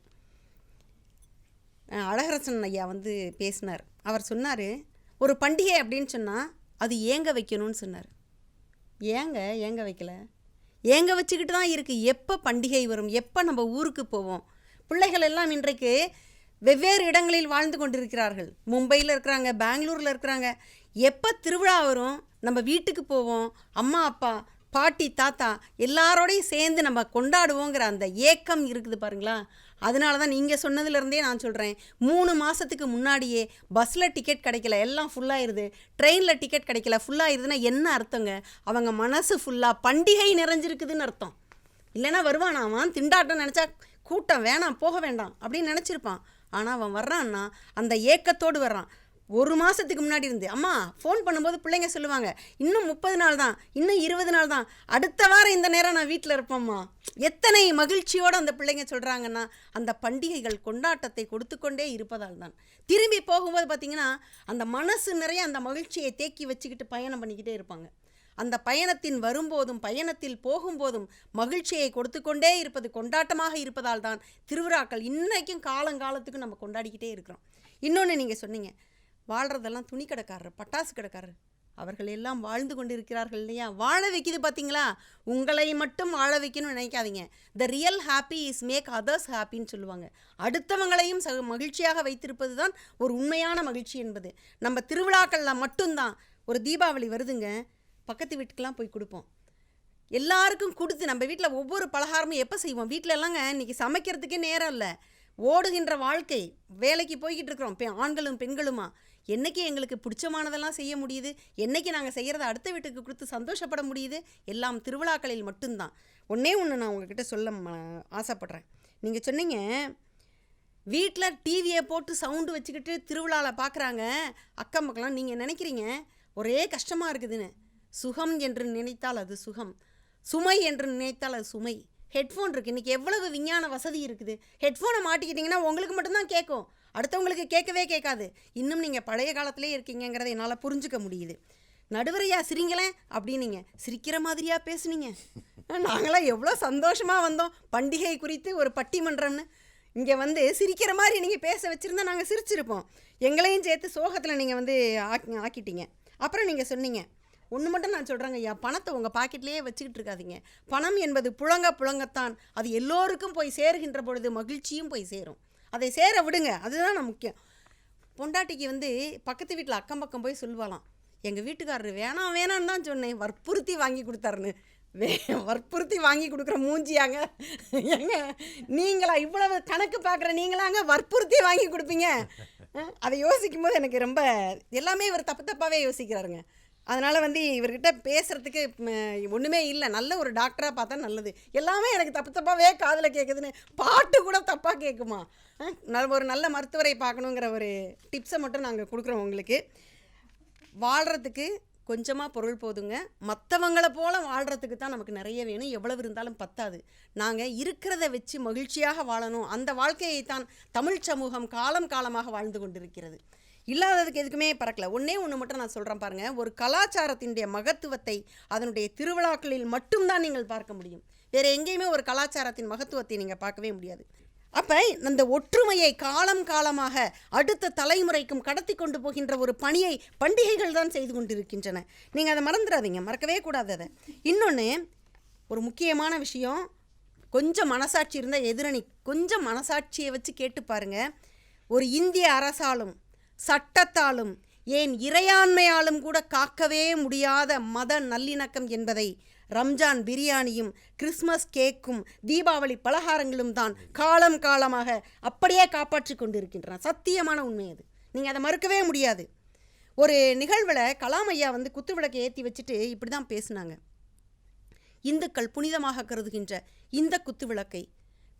அழகரசன் ஐயா பேசினார். அவர் சொன்னார், ஒரு பண்டிகை அப்படின்னு சொன்னால் அது ஏங்க வைக்கணும்னு சொன்னார். ஏங்க வைக்கல? ஏங்க வச்சுக்கிட்டு தான் இருக்குது. எப்போ பண்டிகை வரும், எப்போ நம்ம ஊருக்கு போவோம்? பிள்ளைகள் எல்லாம் இன்றைக்கு வெவ்வேறு இடங்களில் வாழ்ந்து கொண்டிருக்கிறார்கள். மும்பையில் இருக்கிறாங்க, பெங்களூரில் இருக்கிறாங்க. எப்போ திருவிழா வரும் நம்ம வீட்டுக்கு போவோம், அம்மா அப்பா பாட்டி தாத்தா எல்லாரோடையும் சேர்ந்து நம்ம கொண்டாடுவோங்கிற அந்த ஏக்கம் இருக்குது பாருங்களா. அதனால தான் நீங்கள் சொன்னதுலேருந்தே நான் சொல்கிறேன், 3 மாதத்துக்கு முன்னாடியே பஸ்ஸில் டிக்கெட் கிடைக்கல, எல்லாம் ஃபுல்லாகிடுது, ட்ரெயினில் டிக்கெட் கிடைக்கல, ஃபுல்லாகிடுதுன்னா என்ன அர்த்தங்க? அவங்க மனசு ஃபுல்லாக பண்டிகை நிறைஞ்சிருக்குதுன்னு அர்த்தம். இல்லைன்னா வருவானாவான் திண்டாட்டம் நினச்சா கூட்டம் வேணாம் போக வேண்டாம் அப்படின்னு நினச்சிருப்பான். ஆனால் அவன் வர்றான்னா அந்த ஏக்கத்தோடு வர்றான். 1 மாதத்துக்கு முன்னாடி இருந்து அம்மா ஃபோன் பண்ணும்போது பிள்ளைங்க சொல்லுவாங்க, இன்னும் 30 நாள் தான், இன்னும் 20 நாள் தான், அடுத்த வாரம் இந்த நேரம் நான் வீட்டில் இருப்பேம்மா. எத்தனை மகிழ்ச்சியோடு அந்த பிள்ளைங்க சொல்கிறாங்கன்னா அந்த பண்டிகைகள் கொண்டாட்டத்தை கொடுத்து கொண்டே இருப்பதால் தான். திரும்பி போகும்போது பார்த்திங்கன்னா அந்த மனசு நிறைய அந்த மகிழ்ச்சியை தேக்கி வச்சுக்கிட்டு பயணம் பண்ணிக்கிட்டே இருப்பாங்க. அந்த பயணத்தின் வரும்போதும் பயணத்தில் போகும்போதும் மகிழ்ச்சியை கொடுத்து கொண்டே இருப்பது கொண்டாட்டமாக இருப்பதால் தான் திருவிழாக்கள் இன்றைக்கும் காலங்காலத்துக்கும் நம்ம கொண்டாடிக்கிட்டே இருக்கிறோம். இன்னொன்று நீங்கள் சொன்னீங்க, வாழ்கிறதெல்லாம் துணி கடைக்காரர், பட்டாசு கடைக்காரர், அவர்கள் எல்லாம் வாழ்ந்து கொண்டு இருக்கிறார்கள் இல்லையா? வாழ வைக்கிது பார்த்தீங்களா? உங்களை மட்டும் வாழ வைக்கணும்னு நினைக்காதீங்க. The real happy is make others ஹாப்பின்னு சொல்லுவாங்க. அடுத்தவங்களையும் மகிழ்ச்சியாக வைத்திருப்பது தான் ஒரு உண்மையான மகிழ்ச்சி என்பது. நம்ம திருவிழாக்களில் மட்டும்தான். ஒரு தீபாவளி வருதுங்க, பக்கத்து வீட்டுக்கெலாம் போய் கொடுப்போம், எல்லாருக்கும் கொடுத்து நம்ம வீட்டில் ஒவ்வொரு பலகாரமும் எப்போ செய்வோம்? வீட்டில் எல்லாங்க இன்றைக்கி சமைக்கிறதுக்கே நேரம் இல்லை, ஓடுகின்ற வாழ்க்கை, வேலைக்கு போய்கிட்டு இருக்கிறோம் ஆண்களும் பெண்களுமா. என்றைக்கு எங்களுக்கு பிடிச்சமானதெல்லாம் செய்ய முடியுது? என்றைக்கு நாங்கள் செய்கிறத அடுத்த வீட்டுக்கு கொடுத்து சந்தோஷப்பட முடியுது? எல்லாம் திருவிழாக்களில் மட்டும்தான். ஒன்றே ஒன்று நான் உங்ககிட்ட சொல்ல ஆசைப்பட்றேன். நீங்கள் சொன்னீங்க வீட்டில் டிவியை போட்டு சவுண்டு வச்சுக்கிட்டு திருவிழாவில் பார்க்குறாங்க அக்கம் பக்கலாம். நீங்கள் நினைக்கிறீங்க ஒரே கஷ்டமாக இருக்குதுன்னு. சுகம் என்று நினைத்தால் அது சுகம், சுமை என்று நினைத்தால் அது சுமை. ஹெட்ஃபோன் இருக்குது, இன்றைக்கி எவ்வளவு விஞ்ஞான வசதி இருக்குது. ஹெட்ஃபோனை மாட்டிக்கிட்டிங்கன்னா உங்களுக்கு மட்டும்தான் கேட்கும், அடுத்தவங்களுக்கு கேட்கவே கேட்காது. இன்னும் நீங்கள் பழைய காலத்திலே இருக்கீங்கிறத என்னால் புரிஞ்சுக்க முடியுது. நடுவரையா சிரிங்களேன் அப்படின்னீங்க, சிரிக்கிற மாதிரியாக பேசுனீங்க. நாங்களாம் எவ்வளோ சந்தோஷமாக வந்தோம் பண்டிகை குறித்து ஒரு பட்டிமன்றம்னு. இங்கே சிரிக்கிற மாதிரி நீங்கள் பேச வச்சுருந்தா நாங்கள் சிரிச்சிருப்போம். எங்களையும் சேர்த்து சோகத்தில் நீங்கள் ஆக்கிட்டீங்க. அப்புறம் நீங்கள் சொன்னீங்க ஒன்று மட்டும் நான் சொல்கிறேங்க ஐயா, பணத்தை உங்கள் பாக்கெட்லேயே வச்சுக்கிட்டு இருக்காதீங்க. பணம் என்பது புழங்கத்தான். அது எல்லோருக்கும் போய் சேருகின்ற பொழுது மகிழ்ச்சியும் போய் சேரும். அதை சேர விடுங்க, அதுதான் நான் முக்கியம். பொண்டாட்டிக்கு வந்து பக்கத்து வீட்டில் அக்கம் பக்கம் போய் சொல்லுவாளாம், எங்கள் வீட்டுக்காரரு வேணான்னு தான் சொன்னேன், வற்புறுத்தி வாங்கி கொடுத்தாருன்னு. வற்புறுத்தி வாங்கி கொடுக்குற மூஞ்சியாங்க ஏங்க நீங்களா? இவ்வளவு கணக்கு பார்க்குற நீங்களாங்க வற்புறுத்தி வாங்கி கொடுப்பீங்க? அதை யோசிக்கும் போது எனக்கு ரொம்ப எல்லாமே இவர் தப்பாகவே யோசிக்கிறாருங்க. அதனால் வந்து இவர்கிட்ட பேசுகிறதுக்கு ஒன்றுமே இல்லை. நல்ல ஒரு டாக்டராக பார்த்தா நல்லது. எல்லாமே எனக்கு தப்பாகவே காதில் கேட்குதுன்னு, பாட்டு கூட தப்பாக கேட்குமா? ஒரு நல்ல மருத்துவரை பார்க்கணுங்கிற ஒரு டிப்ஸை மட்டும் நாங்கள் கொடுக்குறோம் உங்களுக்கு. வாழ்கிறதுக்கு கொஞ்சமாக பொருள் போதுங்க. மற்றவங்கள போல் வாழ்கிறதுக்கு தான் நமக்கு நிறைய வேணும். எவ்வளவு இருந்தாலும் பத்தாது. நாங்கள் இருக்கிறத வச்சு மகிழ்ச்சியாக வாழணும். அந்த வாழ்க்கையை தான் தமிழ் சமூகம் காலம் காலமாக வாழ்ந்து கொண்டிருக்கிறது. இல்லாததுக்கு எதுக்குமே பறக்கல. ஒன்றே ஒன்று மட்டும் நான் சொல்கிறேன் பாருங்கள். ஒரு கலாச்சாரத்தினுடைய மகத்துவத்தை அதனுடைய திருவிழாக்களில் மட்டும்தான் நீங்கள் பார்க்க முடியும். வேறு எங்கேயுமே ஒரு கலாச்சாரத்தின் மகத்துவத்தை நீங்கள் பார்க்கவே முடியாது. அப்போ அந்த ஒற்றுமையை காலம் காலமாக அடுத்த தலைமுறைக்கும் கடத்தி கொண்டு போகின்ற ஒரு பணியை பண்டிகைகள் தான் செய்து கொண்டிருக்கின்றன. நீங்கள் அதை மறந்துடாதீங்க, மறக்கவே கூடாது அதை. இன்னொன்று ஒரு முக்கியமான விஷயம், கொஞ்சம் மனசாட்சி இருந்தால் எதிரணி கொஞ்சம் மனசாட்சியை வச்சு கேட்டு பாருங்கள். ஒரு இந்திய அரசாலும் சட்டத்தாலும் ஏன் இறையாண்மையாலும் கூட காக்கவே முடியாத மத நல்லிணக்கம் என்பதை ரம்ஜான் பிரியாணியும் கிறிஸ்மஸ் கேக்கும் தீபாவளி பலகாரங்களும் தான் காலம் காலமாக அப்படியே காப்பாற்றி கொண்டிருக்கின்றன. சத்தியமான உண்மை அது, நீங்கள் அதை மறுக்கவே முடியாது. ஒரு நிகழ்வில் கலாம் ஐயா வந்து குத்து விளக்கை ஏற்றி வச்சுட்டு இப்படி தான் பேசினாங்க. இந்துக்கள் புனிதமாக கருதுகின்ற இந்த குத்து விளக்கை,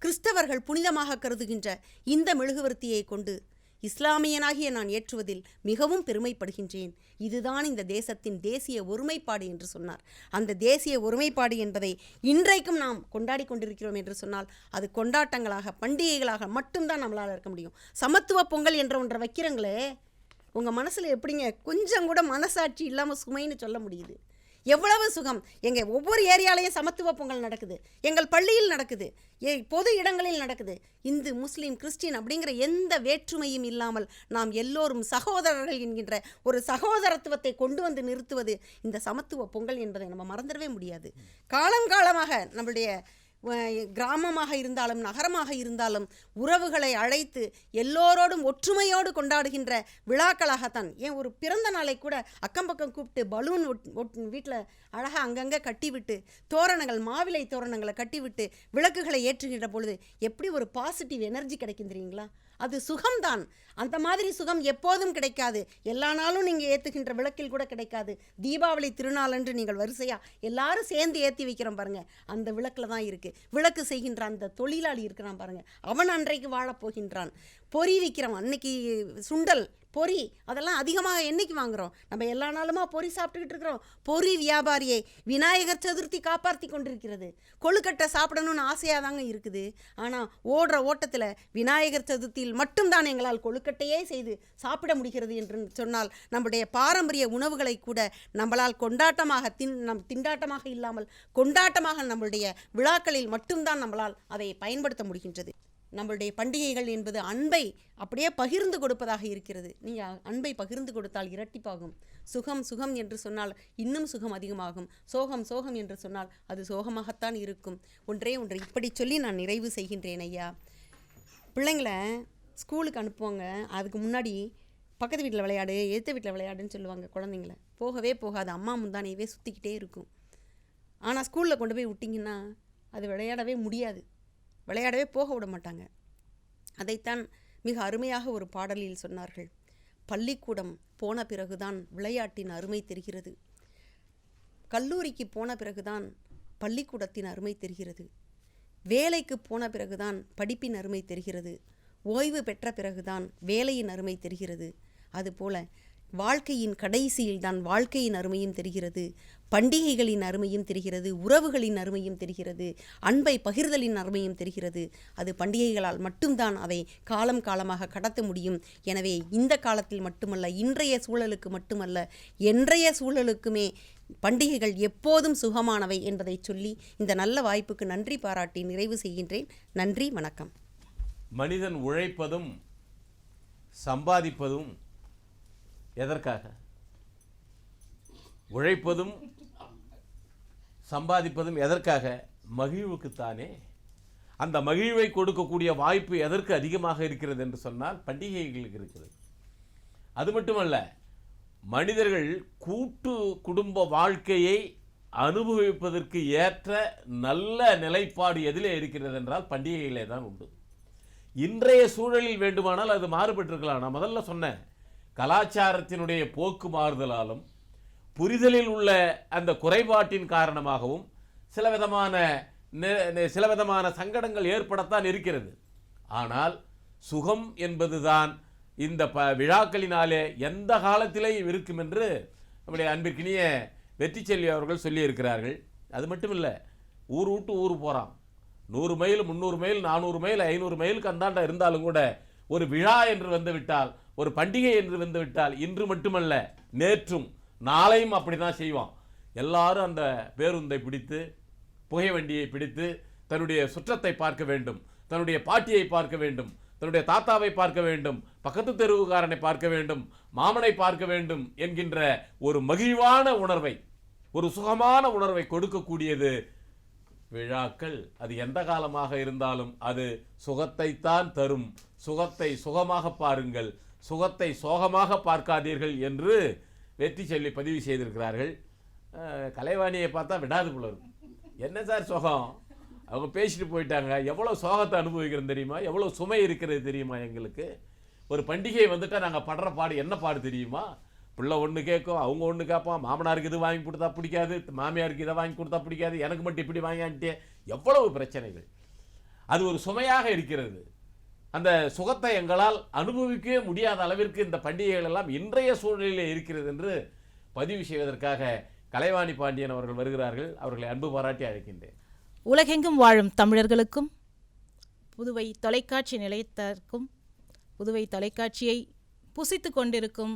கிறிஸ்தவர்கள் புனிதமாக கருதுகின்ற இந்த மெழுகுவர்த்தியை கொண்டு இஸ்லாமியனாகிய நான் ஏற்றுவதில் மிகவும் பெருமைப்படுகின்றேன். இதுதான் இந்த தேசத்தின் தேசிய ஒருமைப்பாடு என்று சொன்னார். அந்த தேசிய ஒருமைப்பாடு என்பதை இன்றைக்கும் நாம் கொண்டாடி கொண்டிருக்கிறோம் என்று சொன்னால் அது கொண்டாட்டங்களாக பண்டிகைகளாக மட்டும்தான் நம்மளால் இருக்க முடியும். சமத்துவ பொங்கல் என்ற ஒன்றை வைக்கிறங்களே, உங்கள் மனசில் எப்படிங்க கொஞ்சம் கூட மனசாட்சி இல்லாமல் சுமைன்னு சொல்ல முடியுது? எவ்வளவு சுகம்! எங்கள் ஒவ்வொரு ஏரியாலையும் சமத்துவ பொங்கல் நடக்குது, எங்கள் பள்ளியில் நடக்குது, பொது இடங்களில் நடக்குது. இந்து முஸ்லீம் கிறிஸ்டின் அப்படிங்கிற எந்த வேற்றுமையும் இல்லாமல் நாம் எல்லோரும் சகோதரர்கள் என்கின்ற ஒரு சகோதரத்துவத்தை கொண்டு வந்து நிறுத்துவது இந்த சமத்துவ பொங்கல் என்பதை நம்ம மறந்துடவே முடியாது. காலங்காலமாக நம்மளுடைய கிராமமாக இருந்தாலும் நகரமாக இருந்தாலும் உறவுகளை அழைத்து எல்லோரோடும் ஒற்றுமையோடு கொண்டாடுகின்ற விழாக்களாகத்தான். ஏன் ஒரு பிறந்த நாளை கூட அக்கம் பக்கம் கூப்பிட்டு பலூன் வீட்டில் அழகாக அங்கங்கே கட்டிவிட்டு தோரணங்கள் மாவிலை தோரணங்களை கட்டிவிட்டு விளக்குகளை ஏற்றுகின்ற பொழுது எப்படி ஒரு பாசிட்டிவ் எனர்ஜி கிடைக்கும் தெரியுங்களா? அது சுகம்தான். அந்த மாதிரி சுகம் எப்போதும் கிடைக்காது. எல்லா நாளும் நீங்கள் ஏற்றுகின்ற விளக்கில் கூட கிடைக்காது. தீபாவளி திருநாளன்று நீங்கள் வரிசையாக எல்லாரும் சேர்ந்து ஏற்றி வைக்கிறோம் பாருங்கள், அந்த விளக்கில் தான் இருக்குது. விளக்கு செய்கின்ற அந்த தொழிலாளி இருக்கிறான் பாருங்கள், அவன் அன்றைக்கு வாழப்போகின்றான். பொறி விற்கிறவன் அன்னைக்கு சுண்டல் பொறி அதெல்லாம் அதிகமாக என்னைக்கு வாங்குகிறோம்? நம்ம எல்லா நாளுமா பொறி சாப்பிட்டுக்கிட்டு இருக்கிறோம். பொறி வியாபாரியை விநாயகர் சதுர்த்தி காப்பாற்றி கொண்டிருக்கிறது. கொழுக்கட்டை சாப்பிடணும்னு ஆசையாக தாங்க இருக்குது. ஆனால் ஓடுற ஓட்டத்தில் விநாயகர் சதுர்த்தியில் மட்டும்தான் எங்களால் கொழுக்கட்டையே செய்து சாப்பிட முடிகிறது என்று சொன்னால் நம்முடைய பாரம்பரிய உணவுகளை கூட நம்மளால் கொண்டாட்டமாக திண்டாட்டமாக இல்லாமல் கொண்டாட்டமாக நம்மளுடைய விழாக்களில் மட்டும்தான் நம்மளால் அதை பயன்படுத்த முடிகின்றது. நம்மளுடைய பண்டிகைகள் என்பது அன்பை அப்படியே பகிர்ந்து கொடுப்பதாக இருக்கிறது. நீங்கள் அன்பை பகிர்ந்து கொடுத்தால் இரட்டிப்பாகும். சுகம் சுகம் என்று சொன்னால் இன்னும் சுகம் அதிகமாகும். சோகம் சோகம் என்று சொன்னால் அது சோகமாகத்தான் இருக்கும். ஒன்றே ஒன்று இப்படி சொல்லி நான் நிறைவு செய்கின்றேன் ஐயா. பிள்ளைங்களை ஸ்கூலுக்கு அனுப்புவாங்க, அதுக்கு முன்னாடி பக்கத்து வீட்டில் விளையாடு எதிர்த்த வீட்டில் விளையாடுன்னு சொல்லுவாங்க. குழந்தைங்கள போகவே போகாது, அம்மா முந்தானையவே சுற்றிக்கிட்டே இருக்கும். ஆனால் ஸ்கூலில் கொண்டு போய் விட்டிங்கன்னா அது விளையாடவே முடியாது, விளையாடவே போக விட மாட்டாங்க. அதைத்தான் மிக அருமையாக ஒரு பாடலில் சொன்னார்கள். பள்ளிக்கூடம் போன பிறகுதான் விளையாட்டின் அருமை தெரிகிறது, கல்லூரிக்கு போன பிறகுதான் பள்ளிக்கூடத்தின் அருமை தெரிகிறது, வேலைக்கு போன பிறகுதான் படிப்பின் அருமை தெரிகிறது, ஓய்வு பெற்ற பிறகுதான் வேலையின் அருமை தெரிகிறது. அதுபோல வாழ்க்கையின் கடைசியில் தான் வாழ்க்கையின் அருமையும் தெரிகிறது, பண்டிகைகளின் அருமையும் தெரிகிறது, உறவுகளின் அருமையும் தெரிகிறது, அன்பை பகிர்தலின் அருமையும் தெரிகிறது. அது பண்டிகைகளால் மட்டும்தான் அதை காலம் காலமாக கடத்த முடியும். எனவே இந்த காலத்தில் மட்டுமல்ல, இன்றைய சூழலுக்கு மட்டுமல்ல, என்றைய சூழலுக்குமே பண்டிகைகள் எப்போதும் சுகமானவை என்பதை சொல்லி இந்த நல்ல வாய்ப்புக்கு நன்றி பாராட்டி நிறைவு செய்கின்றேன். நன்றி, வணக்கம். மனிதன் உழைப்பதும் சம்பாதிப்பதும் எதற்காக? உழைப்பதும் சம்பாதிப்பதும் எதற்காக? மகிழ்வுக்குத்தானே. அந்த மகிழ்வை கொடுக்கக்கூடிய வாய்ப்பு எதற்கு அதிகமாக இருக்கிறது என்று சொன்னால் பண்டிகைகளுக்கு இருக்கிறது. அது மட்டுமல்ல, மனிதர்கள் கூட்டு குடும்ப வாழ்க்கையை அனுபவிப்பதற்கு ஏற்ற நல்ல நிலைப்பாடு எதிலே இருக்கிறது என்றால் பண்டிகைகளே தான் உண்டு. இன்றைய சூழலில் வேண்டுமானால் அது மாறுபட்டிருக்கலாம். நான் முதல்ல சொன்னேன், கலாச்சாரத்தினுடைய போக்கு மாறுதலாலும் புரிதலில் உள்ள அந்த குறைபாட்டின் காரணமாகவும் சில விதமான சங்கடங்கள் ஏற்படத்தான் இருக்கிறது. ஆனால் சுகம் என்பதுதான் இந்த விழாக்களினாலே எந்த காலத்திலேயும் இருக்கும் என்று நம்முடைய அன்பிற்கினிய வெற்றிச்செல்வி அவர்கள் சொல்லியிருக்கிறார்கள். அது மட்டும் இல்லை, ஊர் விட்டு ஊர் போகிறான், 100 மைல் 300 மைல் 400 மைல் 500 மைலுக்கு அந்தாண்ட இருந்தாலும் கூட ஒரு விழா என்று வந்துவிட்டால், ஒரு பண்டிகை என்று வந்துவிட்டால், இன்று மட்டுமல்ல நேற்றும் நாளையும் அப்படி தான் செய்வான். எல்லாரும் அந்த பேருந்தை பிடித்து, புகை வண்டியை பிடித்து தன்னுடைய சுற்றத்தை பார்க்க வேண்டும், தன்னுடைய பாட்டியை பார்க்க வேண்டும், தன்னுடைய தாத்தாவை பார்க்க வேண்டும், பக்கத்து தெருவுக்காரனை பார்க்க வேண்டும், மாமனை பார்க்க வேண்டும் என்கின்ற ஒரு மகிழ்வான உணர்வை, ஒரு சுகமான உணர்வை கொடுக்கக்கூடியது விழாக்கள். அது எந்த காலமாக இருந்தாலும் அது சுகத்தைத்தான் தரும். சுகத்தை சுகமாக பாருங்கள், சுகத்தை சோகமாக பார்க்காதீர்கள் என்று வெற்றி சொல்லி பதிவு செய்திருக்கிறார்கள். கலைவாணியை பார்த்தா விடாது போல இருக்கும். என்ன சார் சுகம்? அவங்க பேசிட்டு போயிட்டாங்க. எவ்வளோ சோகத்தை அனுபவிக்கிறோம் தெரியுமா? எவ்வளோ சுமை இருக்கிறது தெரியுமா? எங்களுக்கு ஒரு பண்டிகை வந்துட்டால் நாங்கள் படுற பாடு என்ன பாடு தெரியுமா? பிள்ளை ஒன்று கேட்கும், அவங்க ஒன்று கேட்பான், மாமனாருக்கு இது வாங்கி கொடுத்தா பிடிக்காது, மாமியாருக்கு இதை வாங்கி கொடுத்தா பிடிக்காது, எனக்கு மட்டும் இப்படி வாங்கிட்டே, எவ்வளவு பிரச்சனைகள். அது ஒரு சுமையாக இருக்கிறது. அந்த சுகத்தை எங்களால் அனுபவிக்கவே முடியாத அளவிற்கு இந்த பண்டிகைகள் எல்லாம் இன்றைய சூழ்நிலையில் இருக்கிறது என்று பதிவு செய்வதற்காக கலைவாணி பாண்டியன் அவர்கள் வருகிறார்கள். அவர்களை அன்பு பாராட்டி அழைக்கின்றேன். உலகெங்கும் வாழும் தமிழர்களுக்கும், புதுவை தொலைக்காட்சி நிலையத்திற்கும், புதுவை தொலைக்காட்சியை புசித்து கொண்டிருக்கும்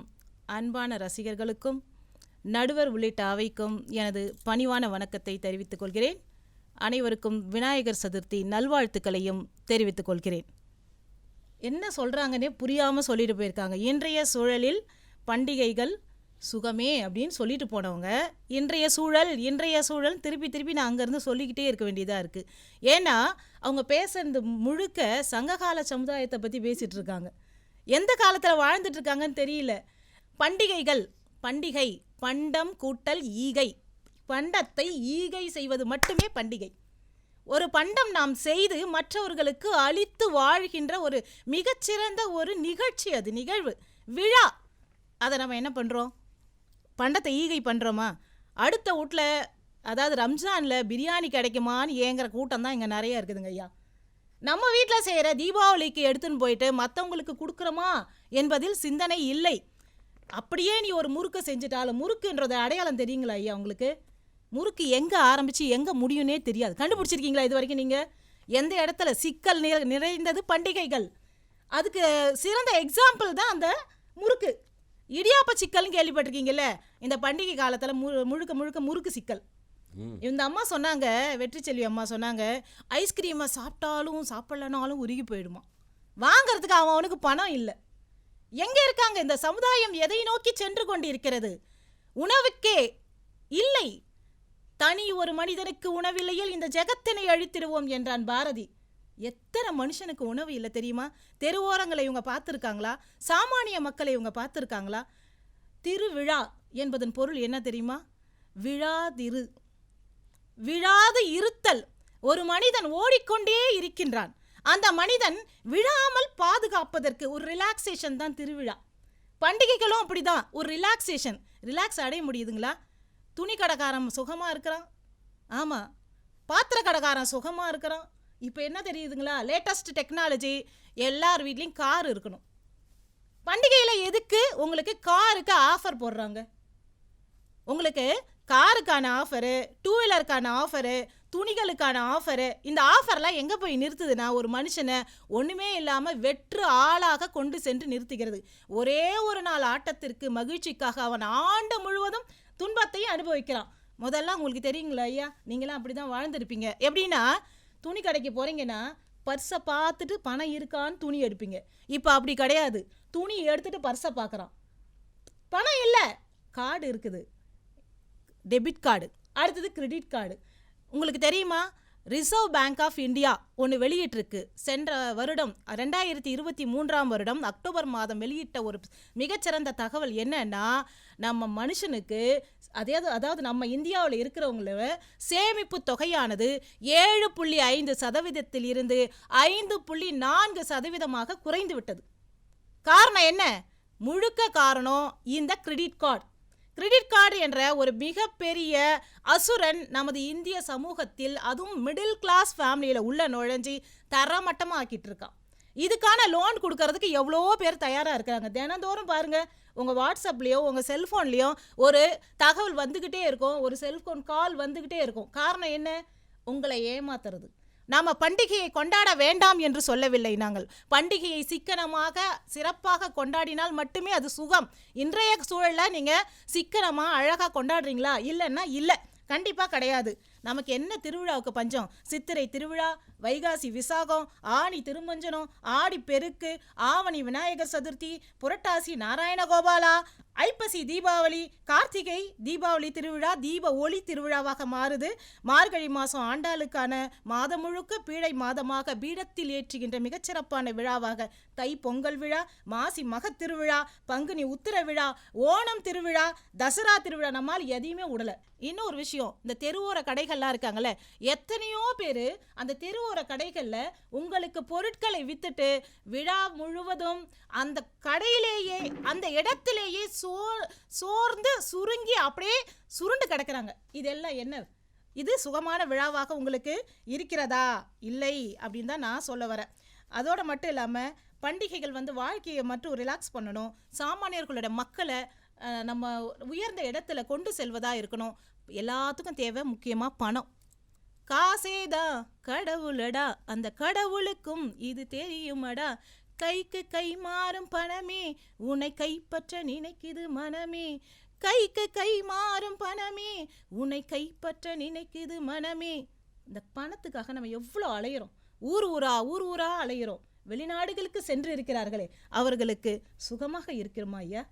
அன்பான ரசிகர்களுக்கும், நடுவர் உள்ளிட்ட அவைக்கும் எனது பணிவான வணக்கத்தை தெரிவித்துக் கொள்கிறேன். அனைவருக்கும் விநாயகர் சதுர்த்தி நல்வாழ்த்துக்களையும் தெரிவித்துக் கொள்கிறேன். என்ன சொல்கிறாங்கன்னே புரியாமல் சொல்லிட்டு போயிருக்காங்க. இன்றைய சூழலில் பண்டிகைகள் சுகமே அப்படின்னு சொல்லிட்டு போனவங்க இன்றைய சூழல் திருப்பி நான் அங்கேருந்து சொல்லிக்கிட்டே இருக்க வேண்டியதாக இருக்குது. ஏன்னா அவங்க பேசுறது முழுக்க சங்ககால சமுதாயத்தை பற்றி பேசிகிட்டு இருக்காங்க. எந்த காலத்தில் வாழ்ந்துட்டு இருக்காங்கன்னு தெரியல. பண்டிகை பண்டம் கூட்டல் ஈகை, பண்டத்தை ஈகை செய்வது மட்டுமே பண்டிகை. ஒரு பண்டம் நாம் செய்து மற்றவர்களுக்கு அளித்து வாழ்கின்ற ஒரு மிகச்சிறந்த ஒரு நிகழ்ச்சி, அது நிகழ்வு, விழா. அதை நம்ம என்ன பண்ணுறோம்? பண்டத்தை ஈகை பண்ணுறோமா? அடுத்த வீட்டில், அதாவது ரம்ஜானில் பிரியாணி கிடைக்குமான்னு ஏங்குற கூட்டம் தான் இங்கே நிறைய இருக்குதுங்க ஐயா. நம்ம வீட்டில் செய்கிற தீபாவளிக்கு எடுத்துன்னு போயிட்டு மற்றவங்களுக்கு கொடுக்குறோமா என்பதில் சிந்தனை இல்லை. அப்படியே நீ ஒரு முறுக்கு செஞ்சுட்டாலும், முறுக்குன்றது அடையாளம் தெரியுங்களா ஐயா உங்களுக்கு? முறுக்கு எங்கே ஆரம்பித்து எங்கே முடியும்னே தெரியாது. கண்டுபிடிச்சிருக்கீங்களா இது வரைக்கும் நீங்கள்? எந்த இடத்துல சிக்கல் நிறைந்தது பண்டிகைகள். அதுக்கு சிறந்த எக்ஸாம்பிள் தான் அந்த முறுக்கு. இடியாப்ப சிக்கல்னு கேள்விப்பட்டிருக்கீங்கல்ல? இந்த பண்டிகை காலத்தில் முழுக்க முறுக்கு சிக்கல். இந்த அம்மா சொன்னாங்க, வெற்றிச்செல்வி அம்மா சொன்னாங்க, ஐஸ்கிரீமை சாப்பிட்டாலும் சாப்பிட்லனாலும் உருகி போயிடுமா. வாங்கிறதுக்கு அவனுக்கு பணம் இல்லை. எங்கே இருக்காங்க? இந்த சமுதாயம் எதை நோக்கி சென்று கொண்டு இருக்கிறது? உணவுக்கே இல்லை. தனி ஒரு மனிதனுக்கு உணவில்லையில் இந்த ஜெகத்தினை அழித்திடுவோம் என்றான் பாரதி. எத்தனை மனுஷனுக்கு உணவு இல்லை தெரியுமா? தெருவோரங்களை இவங்க பார்த்துருக்காங்களா? சாமானிய மக்களை இவங்க பார்த்துருக்காங்களா? திருவிழா என்பதன் பொருள் என்ன தெரியுமா? விழாது இருத்தல். ஒரு மனிதன் ஓடிக்கொண்டே இருக்கின்றான். அந்த மனிதன் விழாமல் பாதுகாப்பதற்கு ஒரு ரிலாக்ஸேஷன் தான் திருவிழா. பண்டிகைகளும் அப்படிதான், ஒரு ரிலாக்ஸேஷன். ரிலாக்ஸ் அடைய முடியுதுங்களா? துணி கடைக்காரன் சுகமாக இருக்கிறான், ஆமாம். பாத்திர கடைக்காரன் சுகமாக இருக்கிறான். இப்போ என்ன தெரியுதுங்களா? லேட்டஸ்ட் டெக்னாலஜி, எல்லார் வீட்லேயும் கார் இருக்கணும். பண்டிகையில் எதுக்கு உங்களுக்கு காருக்கு ஆஃபர் போடுறாங்க? உங்களுக்கு காருக்கான ஆஃபரு, 2 வீலருக்கான ஆஃபரு, துணிகளுக்கான ஆஃபரு. இந்த ஆஃபர்லாம் எங்கே போய் நிறுத்துதுன்னா, ஒரு மனுஷனை ஒன்றுமே இல்லாமல் வெற்று ஆளாக கொண்டு சென்று நிறுத்துகிறது. ஒரே ஒரு நாள் ஆட்டத்திற்கு மகிழ்ச்சிக்காக அவன் ஆண்டு முழுவதும் துன்பத்தையும் அனுபவிக்கிறான். முதல்ல உங்களுக்கு தெரியுங்களா ஐயா? நீங்களாம் அப்படி தான் வாழ்ந்துருப்பீங்க. எப்படின்னா, துணி கடைக்கு போகிறீங்கன்னா பர்ஸை பார்த்துட்டு பணம் இருக்கான்னு துணி எடுப்பீங்க. இப்போ அப்படி கிடையாது. துணி எடுத்துகிட்டு பர்ஸை பார்க்குறான், பணம் இல்லை, கார்டு இருக்குது. டெபிட் கார்டு, அடுத்தது கிரெடிட் கார்டு. உங்களுக்கு தெரியுமா, ரிசர்வ் பேங்க் ஆஃப் இந்தியா ஒன்று வெளியிட்டிருக்கு. சென்ற வருடம் 2023ஆம் வருடம் அக்டோபர் மாதம் வெளியிட்ட ஒரு மிகச்சிறந்த தகவல் என்னன்னா, நம்ம மனுஷனுக்கு அதாவது நம்ம இந்தியாவில் இருக்கிறவங்கள சேமிப்பு தொகையானது 7.5% இருந்து 5.4% குறைந்து விட்டது. காரணம் என்ன? முழுக்க காரணம் இந்த கிரெடிட் கார்டு. கிரெடிட் கார்டு என்ற ஒரு மிகப்பெரிய அசுரன் நமது இந்திய சமூகத்தில், அதுவும் மிடில் கிளாஸ் ஃபேமிலியில் உள்ள நுழைஞ்சி தரமட்டமாக ஆக்கிட்டு இருக்கான். இதுக்கான லோன் கொடுக்கறதுக்கு எவ்வளோ பேர் தயாராக இருக்கிறாங்க. தினந்தோறும் பாருங்கள், உங்கள் வாட்ஸ்அப்லேயோ உங்கள் செல்ஃபோன்லேயோ ஒரு தகவல் வந்துக்கிட்டே இருக்கும், ஒரு செல்ஃபோன் கால் வந்துக்கிட்டே இருக்கும். காரணம் என்ன? உங்களை ஏமாத்துறது. நாம் பண்டிகையை கொண்டாட வேண்டாம் என்று சொல்லவில்லை. நாங்கள் பண்டிகையை சிக்கனமாக சிறப்பாக கொண்டாடினால் மட்டுமே அது சுகம். இன்றைய சூழலில் நீங்கள் சிக்கனமாக அழகாக கொண்டாடுறீங்களா? இல்லைன்னா இல்லை, கண்டிப்பாக கிடையாது. நமக்கு என்ன திருவிழாவுக்கு பஞ்சம்? சித்திரை திருவிழா, வைகாசி விசாகம், ஆனி திருமஞ்சனம், ஆடி பெருக்கு, ஆவணி விநாயகர் சதுர்த்தி, புரட்டாசி நாராயண கோபாலா, ஐப்பசி தீபாவளி, கார்த்திகை தீபாவளி திருவிழா தீப ஒளி திருவிழாவாக மாறுது. மார்கழி மாதம் ஆண்டாளுக்கான மாதம் முழுக்க பீடை மாதமாக பீடத்தில் ஏற்றுகின்ற மிகச்சிறப்பான விழாவாக தை பொங்கல் விழா, மாசி மகத் திருவிழா, பங்குனி உத்திர விழா, ஓணம் திருவிழா, தசரா திருவிழா. நம்மால் எதையுமே விடலை. இன்னொரு விஷயம், இந்த தெருவோர கடைகள்லாம் இருக்காங்கல்ல, எத்தனையோ பேர் அந்த தெருவோர கடைகளில் உங்களுக்கு பொருட்களை விற்றுட்டு விழா முழுவதும் அந்த கடையிலேயே அந்த இடத்திலேயே சோர்ந்து சுருங்கி அப்படியே சுருண்டு கிடக்கிறாங்க. இதெல்லாம் என்ன? இது சுகமான விழாவாக உங்களுக்கு இருக்கிறதா? இல்லை அப்படின்னு தான் நான் சொல்ல வரேன். அதோடு மட்டும் இல்லாமல் பண்டிகைகள் வாழ்க்கையை மட்டும் ரிலாக்ஸ் பண்ணணும், சாமானியர்களோட மக்களை நம்ம உயர்ந்த இடத்துல கொண்டு செல்வதா இருக்கணும். எல்லாத்துக்கும் தேவை முக்கியமாக பணம். காசேதான் கடவுளடா, அந்த கடவுளுக்கும் இது தெரியுமடா, கைக்கு கை மாறும் பணமே உன்னை கைப்பற்ற நினைக்குது மனமே, கைக்கு கை மாறும் பணமே உன்னை கைப்பற்ற நினைக்குது மனமே. இந்த பணத்துக்காக நம்ம எவ்வளோ அலையிறோம், ஊர் ஊரா அலையிறோம். வெளிநாடுகளுக்கு சென்று இருக்கிறார்களே, அவர்களுக்கு சுகமாக இருக்கிறோமா ஐயா?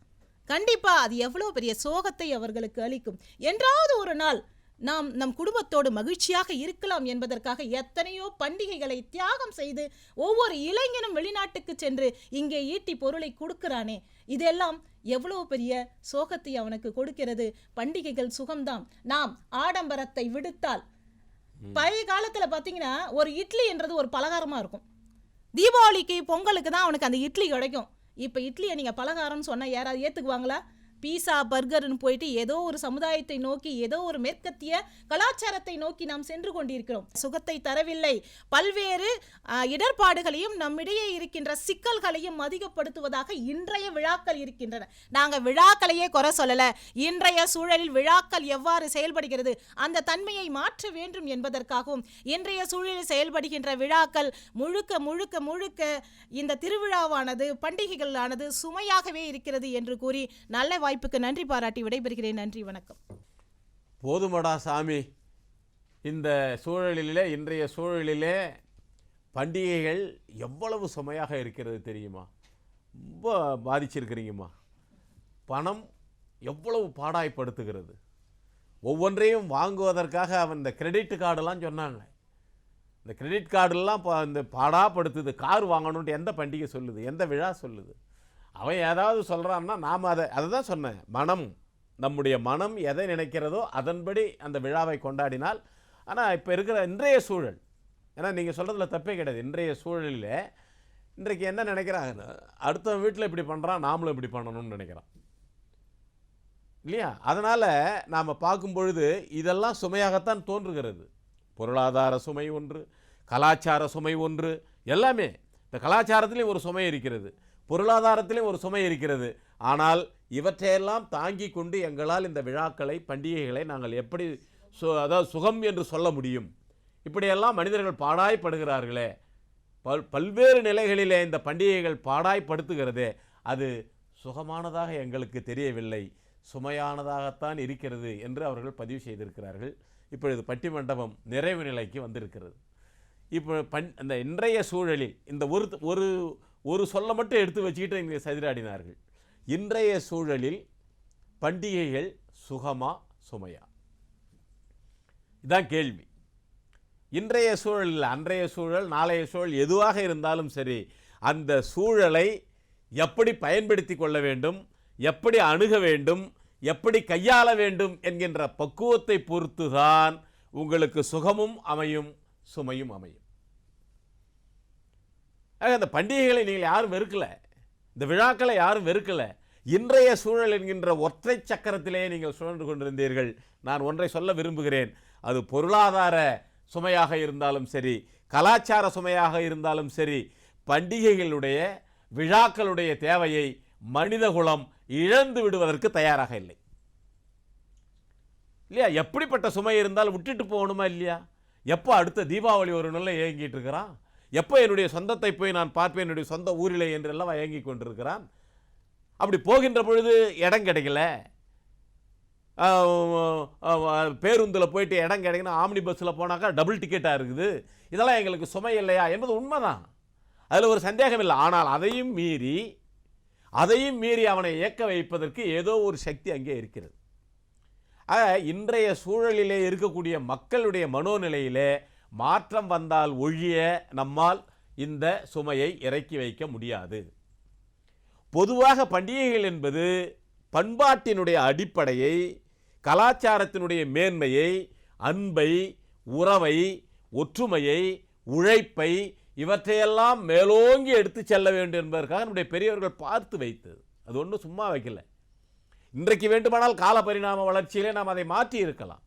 கண்டிப்பாக அது எவ்வளோ பெரிய சோகத்தை அவர்களுக்கு அளிக்கும். என்றாவது ஒரு நாள் நாம் நம் குடும்பத்தோடு மகிழ்ச்சியாக இருக்கலாம் என்பதற்காக எத்தனையோ பண்டிகைகளை தியாகம் செய்து ஒவ்வொரு இளைஞனும் வெளிநாட்டுக்கு சென்று இங்கே ஈட்டி பொருளை கொடுக்கிறானே, இதெல்லாம் எவ்வளோ பெரிய சோகத்தை அவனுக்கு கொடுக்கிறது. பண்டிகைகள் சுகம்தான். நாம் ஆடம்பரத்தை விடுத்தால், பழைய காலத்தில் பார்த்தீங்கன்னா ஒரு இட்லி என்றது ஒரு பலகாரமாக இருக்கும். தீபாவளிக்கு பொங்கலுக்கு தான் அவனுக்கு அந்த இட்லி கிடைக்கும். இப்போ இட்லியை நீங்கள் பலகாரம்னு சொன்னால் யாராவது ஏற்றுக்குவாங்களா? பீஸா பர்கர்னு போயிட்டு ஏதோ ஒரு சமுதாயத்தை நோக்கி, ஏதோ ஒரு மேற்கத்திய கலாச்சாரத்தை நோக்கி நாம் சென்று கொண்டிருக்கிறோம். சுகத்தை தரவில்லை, பல்வேறு இடர்பாடுகளையும் நம்மிடையே இருக்கின்ற சிக்கல்களையும் அதிகப்படுத்துவதாக இன்றைய விழாக்கள் இருக்கின்றன. நாங்கள் விழாக்களையே குறை சொல்லலை. இன்றைய சூழலில் விழாக்கள் எவ்வாறு செயல்படுகிறது, அந்த தன்மையை மாற்ற வேண்டும் என்பதற்காகவும் இன்றைய சூழலில் செயல்படுகின்ற விழாக்கள் முழுக்க முழுக்க முழுக்க இந்த திருவிழாவானது, பண்டிகைகளானது சுமையாகவே இருக்கிறது என்று கூறி நல்ல வாய்ப்புக்கு நன்றி பாராட்டி விடைபெறுகிறேன். நன்றி, வணக்கம். போதுமடா சாமி. இந்த சூழலிலே, இன்றைய சூழலிலே பண்டிகைகள் எவ்வளவு சுமையாக இருக்கிறது தெரியுமா? ரொம்ப பாதிச்சிருக்கிறீங்கம்மா. பணம் எவ்வளவு பாடாய்ப்படுத்துகிறது. ஒவ்வொன்றையும் வாங்குவதற்காக அவன் இந்த கிரெடிட் கார்டெல்லாம் சொன்னாங்க. இந்த கிரெடிட் கார்டெல்லாம் இந்த பாடாப்படுத்துது. கார் வாங்கணுன்ட்டு எந்த பண்டிகை சொல்லுது? எந்த விழா சொல்லுது? அவன் ஏதாவது சொல்கிறான்னா நாம் அதை தான் சொன்னேன். மனம், நம்முடைய மனம் எதை நினைக்கிறதோ அதன்படி அந்த விழாவை கொண்டாடினால். ஆனால் இப்போ இருக்கிற இன்றைய சூழல், ஏன்னா நீங்கள் சொல்கிறதுல தப்பே கிடையாது. இன்றைய சூழலில் இன்றைக்கு என்ன நினைக்கிறாங்க, அடுத்த வீட்டில் இப்படி பண்ணுறான், நாமளும் இப்படி பண்ணணும்னு நினைக்கிறான் இல்லையா? அதனால் நாம் பார்க்கும் பொழுது இதெல்லாம் சுமையாகத்தான் தோன்றுகிறது. பொருளாதார சுமை ஒன்று, கலாச்சார சுமை ஒன்று, எல்லாமே. இந்த கலாச்சாரத்திலையும் ஒரு சுமை இருக்கிறது, பொருளாதாரத்திலையும் ஒரு சுமை இருக்கிறது. ஆனால் இவற்றையெல்லாம் தாங்கி கொண்டு எங்களால் இந்த விழாக்களை, பண்டிகைகளை நாங்கள் எப்படி அதாவது சுகம் என்று சொல்ல முடியும்? இப்படியெல்லாம் மனிதர்கள் பாடாய்ப்படுகிறார்களே, பல்வேறு நிலைகளிலே இந்த பண்டிகைகள் பாடாய்ப்படுத்துகிறதே, அது சுகமானதாக எங்களுக்கு தெரியவில்லை, சுமையானதாகத்தான் இருக்கிறது என்று அவர்கள் பதிவு செய்திருக்கிறார்கள். இப்பொழுது பட்டிமண்டபம் நிறைவு நிலைக்கு வந்திருக்கிறது. இப்போ அந்த இன்றைய சூழலில் இந்த ஒரு சொல்ல மட்டும் எடுத்து வச்சுக்கிட்டு இங்கே சதிராடினார்கள். இன்றைய சூழலில் பண்டிகைகள் சுகமா சுமையா? இதான் கேள்வி. இன்றைய சூழலில், அன்றைய சூழல், நாளைய சூழல் எதுவாக இருந்தாலும் சரி, அந்த சூழலை எப்படி பயன்படுத்தி கொள்ள வேண்டும், எப்படி அணுக வேண்டும், எப்படி கையாள வேண்டும் என்கின்ற பக்குவத்தை பொறுத்துதான் உங்களுக்கு சுகமும் அமையும், சுமையும் அமையும். அந்த பண்டிகைகளை நீங்கள் யாரும் வெறுக்கல, இந்த விழாக்களை யாரும் வெறுக்கல. இன்றைய சூழல் என்கின்ற ஒற்றை சக்கரத்திலே நீங்கள் சுழன்று கொண்டிருந்தீர்கள். நான் ஒன்றை சொல்ல விரும்புகிறேன். அது பொருளாதார சுமையாக இருந்தாலும் சரி, கலாச்சார சுமையாக இருந்தாலும் சரி, பண்டிகைகளுடைய விழாக்களுடைய தேவையை மனிதகுலம் இழந்து விடுவதற்கு தயாராக இல்லை. இல்லையா? எப்படிப்பட்ட சுமை இருந்தாலும் விட்டுட்டு போகணுமா இல்லையா? எப்போ அடுத்த தீபாவளி ஒரு நல்ல ஏங்கிட்டு இருக்கிறான், எப்போ என்னுடைய சொந்தத்தை போய் நான் பார்ப்பேன் என்னுடைய சொந்த ஊரில் என்றெல்லாம் ஏங்கி கொண்டிருக்கிறான். அப்படி போகின்ற பொழுது இடம் கிடைக்கல, பேருந்தில் போயிட்டு இடம் கிடைக்கணும், ஆம்னி பஸ்ஸில் போனாக்கா டபுள் டிக்கெட்டாக இருக்குது. இதெல்லாம் எங்களுக்கு சுமை இல்லையா என்பது உண்மைதான், அதில் ஒரு சந்தேகம் இல்லை. ஆனால் அதையும் மீறி அவனை இயக்க வைப்பதற்கு ஏதோ ஒரு சக்தி அங்கே இருக்கிறது. இன்றைய சூழலிலே இருக்கக்கூடிய மக்களுடைய மனோநிலையிலே மாற்றம் வந்தால் ஒழிய நம்மால் இந்த சுமையை இறக்கி வைக்க முடியாது. பொதுவாக பண்டிகைகள் என்பது பண்பாட்டினுடைய அடிப்படையை, கலாச்சாரத்தினுடைய மேன்மையை, அன்பை, உறவை, ஒற்றுமையை, உழைப்பை, இவற்றையெல்லாம் மேலோங்கி எடுத்து செல்ல வேண்டும் என்பதற்காக நம்முடைய பெரியவர்கள் பார்த்து வைத்தது. அது ஒன்றும் சும்மா வைக்கல. இன்றைக்கு வேண்டுமானால் கால பரிணாம வளர்ச்சியிலே நாம் அதை மாற்றி இருக்கலாம்.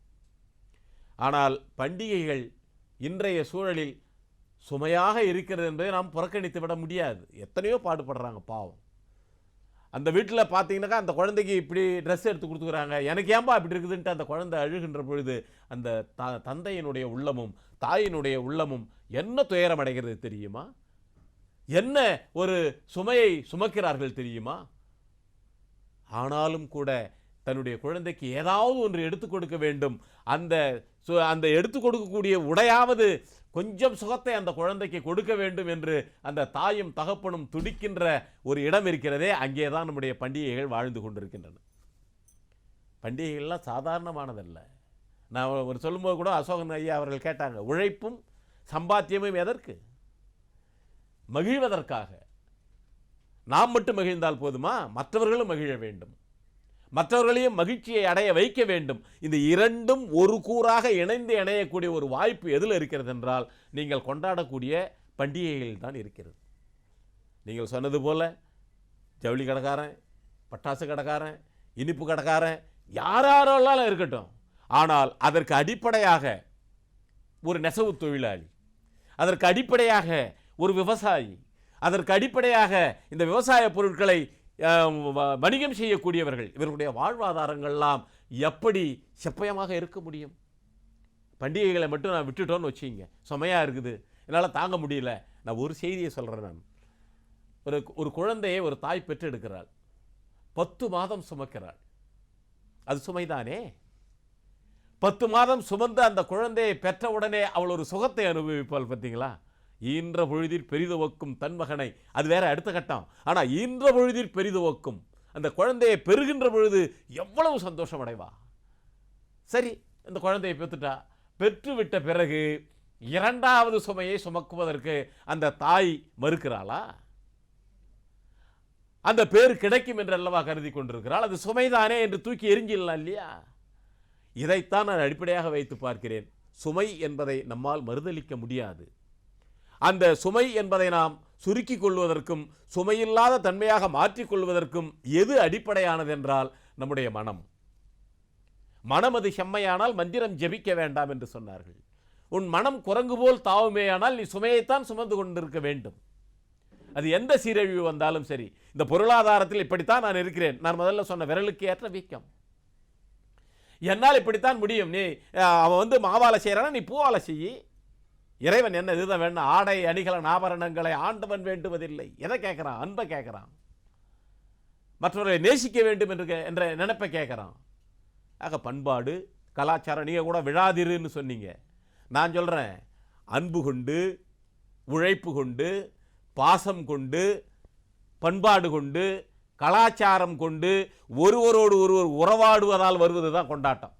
ஆனால் பண்டிகைகள் இன்றைய சூழலில் சுமையாக இருக்கிறது என்பதை நாம் புறக்கணித்து விட முடியாது. எத்தனையோ பாடுபடுறாங்க பாவம். அந்த வீட்டில் பார்த்தீங்கன்னாக்கா அந்த குழந்தைக்கு இப்படி ட்ரெஸ் எடுத்து கொடுத்துக்கிறாங்க, எனக்கு ஏன்பா இப்படி இருக்குதுன்ட்டு அந்த குழந்தை அழுகின்ற பொழுது அந்த தந்தையினுடைய உள்ளமும் தாயினுடைய உள்ளமும் என்ன துயரம் அடைகிறது தெரியுமா? என்ன ஒரு சுமையை சுமக்கிறார்கள் தெரியுமா? ஆனாலும் கூட தன்னுடைய குழந்தைக்கு ஏதாவது ஒன்று எடுத்துக் கொடுக்க வேண்டும். அந்த எடுத்துக் கொடுக்கக்கூடிய உடையாவது கொஞ்சம் சுகத்தை அந்த குழந்தைக்கு கொடுக்க வேண்டும் என்று அந்த தாயும் தகப்பனும் துடிக்கின்ற ஒரு இடம் இருக்கிறதே, அங்கே தான் நம்முடைய பண்டிகைகள் வாழ்ந்து கொண்டிருக்கின்றன. பண்டிகைகள்லாம் சாதாரணமானதல்ல. நான் ஒரு சொல்லும்போது கூட அசோகன் ஐயா அவர்கள் கேட்டாங்க, உழைப்பும் சம்பாத்தியமும் எதற்கு? மகிழ்வதற்காக. நாம் மட்டும் மகிழ்ந்தால் போதுமா? மற்றவர்களும் மகிழ வேண்டும், மற்றவர்களையும் மகிழ்ச்சியை அடைய வைக்க வேண்டும். இந்த இரண்டும் ஒரு கூறாக இணைந்து இணையக்கூடிய ஒரு வாய்ப்பு எதில் இருக்கிறது என்றால் நீங்கள் கொண்டாடக்கூடிய பண்டிகைகள் தான் இருக்கிறது. நீங்கள் சொன்னது போல ஜவுளி கடைக்காரன், பட்டாசு கடைக்காரன், இனிப்பு கடைக்காரன், யாரெல்லாம் இருக்கட்டும், ஆனால் அதற்கு அடிப்படையாக ஒரு நெசவு தொழிலாளி, அதற்கு அடிப்படையாக ஒரு விவசாயி, அதற்கு அடிப்படையாக இந்த விவசாய பொருட்களை வணிகம் செய்யக்கூடியவர்கள், இவர்களுடைய வாழ்வாதாரங்கள்லாம் எப்படி செப்பயமாக இருக்க முடியும்? பண்டிகைகளை மட்டும் நான் விட்டுட்டோன்னு வச்சுங்க, சுமையாக இருக்குது, என்னால் தாங்க முடியல. நான் ஒரு செய்தியை சொல்கிறேன். நான் ஒரு குழந்தையை ஒரு தாய் பெற்றெடுக்கிறாள், 10 மாதம் சுமக்கிறாள். அது சுமைதானே? 10 மாதம் சுமந்து அந்த குழந்தையை பெற்ற உடனே அவள் ஒரு சுகத்தை அனுபவிப்பாள். பார்த்தீங்களா? ஈன்ற பொழுதில் பெரிதுவக்கும் தன் மகனை, அது வேற அடுத்த கட்டம். ஆனால் ஈன்ற பொழுதில் பெரிதுவக்கும் அந்த குழந்தையை பெறுகின்ற பொழுது எவ்வளவு சந்தோஷம் அடைவா. சரி, இந்த குழந்தையை பெற்றுட்டா, பெற்றுவிட்ட பிறகு 2வது சுமையை சுமக்குவதற்கு அந்த தாய் மறுக்கிறாளா? அந்த பேர் கிடைக்கும் என்று அல்லவா கருதி கொண்டிருக்கிறாள். அது சுமைதானே என்று தூக்கி எரிஞ்சிடலாம் இல்லையா? இதைத்தான் நான் அடிப்படையாக வைத்து பார்க்கிறேன். சுமை என்பதை நம்மால் மறுதலிக்க முடியாது. அந்த சுமை என்பதை நாம் சுருக்கிக் கொள்வதற்கும் சுமையில்லாத தன்மையாக மாற்றிக்கொள்வதற்கும் எது அடிப்படையானது என்றால் நம்முடைய மனம். மனம் அது செம்மையானால் மந்திரம் ஜெபிக்க வேண்டாம் என்று சொன்னார்கள். உன் மனம் குரங்கு போல் தாவுமேயானால் நீ சுமையைத்தான் சுமந்து கொண்டிருக்க வேண்டும். அது எந்த சீரழிவு வந்தாலும் சரி. இந்த பொருளாதாரத்தில் இப்படித்தான் நான் இருக்கிறேன். நான் முதல்ல சொன்ன விரலுக்கு ஏற்ற வீக்கம். என்னால் இப்படித்தான் முடியும். நீ அவன் மாவாலை செய்கிறானா, நீ பூவாலை செய்யி. இறைவன் என்ன இதுதான் வேணும்? ஆடை அணிகலன் ஆபரணங்களை ஆண்டவன் வேண்டுவதில்லை. எதை கேட்குறான்? அன்பை கேட்குறான், மற்றவர்களை நேசிக்க வேண்டும் என்ற நினைப்பை கேட்குறான். ஆக பண்பாடு, கலாச்சாரம். நீங்கள் கூட விழாதிருன்னு சொன்னீங்க. நான் சொல்கிறேன், அன்பு கொண்டு, உழைப்பு கொண்டு, பாசம் கொண்டு, பண்பாடு கொண்டு, கலாச்சாரம் கொண்டு ஒருவரோடு ஒருவர் உறவாடுவதால் வருவது தான் கொண்டாட்டம்.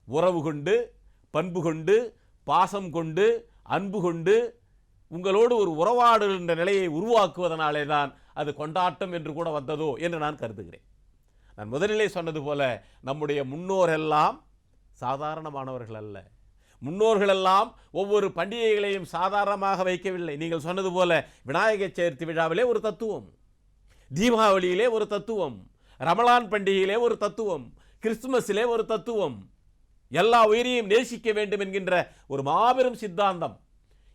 உறவு கொண்டு, பண்பு கொண்டு, பாசம் கொண்டு, அன்பு கொண்டு உங்களோடு ஒரு உறவாடுகின்ற நிலையை உருவாக்குவதனாலே தான் அது கொண்டாட்டம் என்று கூட வந்ததோ என்று நான் கருதுகிறேன். நான் முதலிலே சொன்னது போல நம்முடைய முன்னோரெல்லாம் சாதாரணமானவர்கள் அல்ல. முன்னோர்களெல்லாம் ஒவ்வொரு பண்டிகைகளையும் சாதாரணமாக வைக்கவில்லை. நீங்கள் சொன்னது போல விநாயகர் சதுர்த்தி விழாவிலே ஒரு தத்துவம், தீபாவளியிலே ஒரு தத்துவம், ரமலான் பண்டிகையிலே ஒரு தத்துவம், கிறிஸ்துமஸிலே ஒரு தத்துவம், எல்லா உயிரையும் நேசிக்க வேண்டும் என்கின்ற ஒரு மாபெரும் சித்தாந்தம்.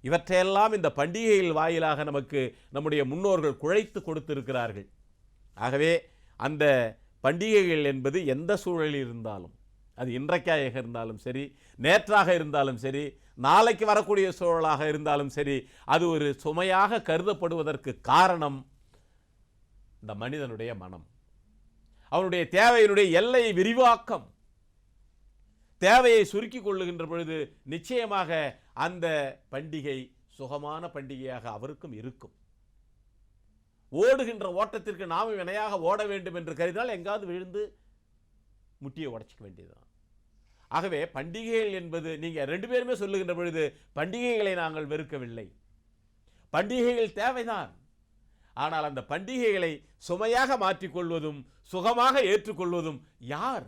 இவற்றையெல்லாம் இந்த பண்டிகைகள் வாயிலாக நமக்கு நம்முடைய முன்னோர்கள் குழைத்து கொடுத்திருக்கிறார்கள். ஆகவே அந்த பண்டிகைகள் என்பது எந்த சூழலில் இருந்தாலும், அது இன்றைக்காக இருந்தாலும் சரி, நேற்றாக இருந்தாலும் சரி, நாளைக்கு வரக்கூடிய சூழலாக இருந்தாலும் சரி, அது ஒரு சுமையாக கருதப்படுவதற்கு காரணம் இந்த மனிதனுடைய மனம், அவனுடைய தேவையினுடைய எல்லை விரிவாக்கம். தேவையை சுருக்கிக் கொள்ளுகின்ற பொழுது நிச்சயமாக அந்த பண்டிகை சுகமான பண்டிகையாக அவருக்கும் இருக்கும். ஓடுகின்ற ஓட்டத்திற்கு நாமும் வினையாக ஓட வேண்டும் என்று கருதினால் எங்காவது விழுந்து முட்டியை உடைச்சிக்க வேண்டியதுதான். ஆகவே பண்டிகைகள் என்பது, நீங்கள் ரெண்டு பேருமே சொல்லுகின்ற பொழுது பண்டிகைகளை நாங்கள் வெறுக்கவில்லை, பண்டிகைகள் தேவைதான். ஆனால் அந்த பண்டிகைகளை சுமையாக மாற்றிக்கொள்வதும் சுகமாக ஏற்றுக்கொள்வதும் யார்?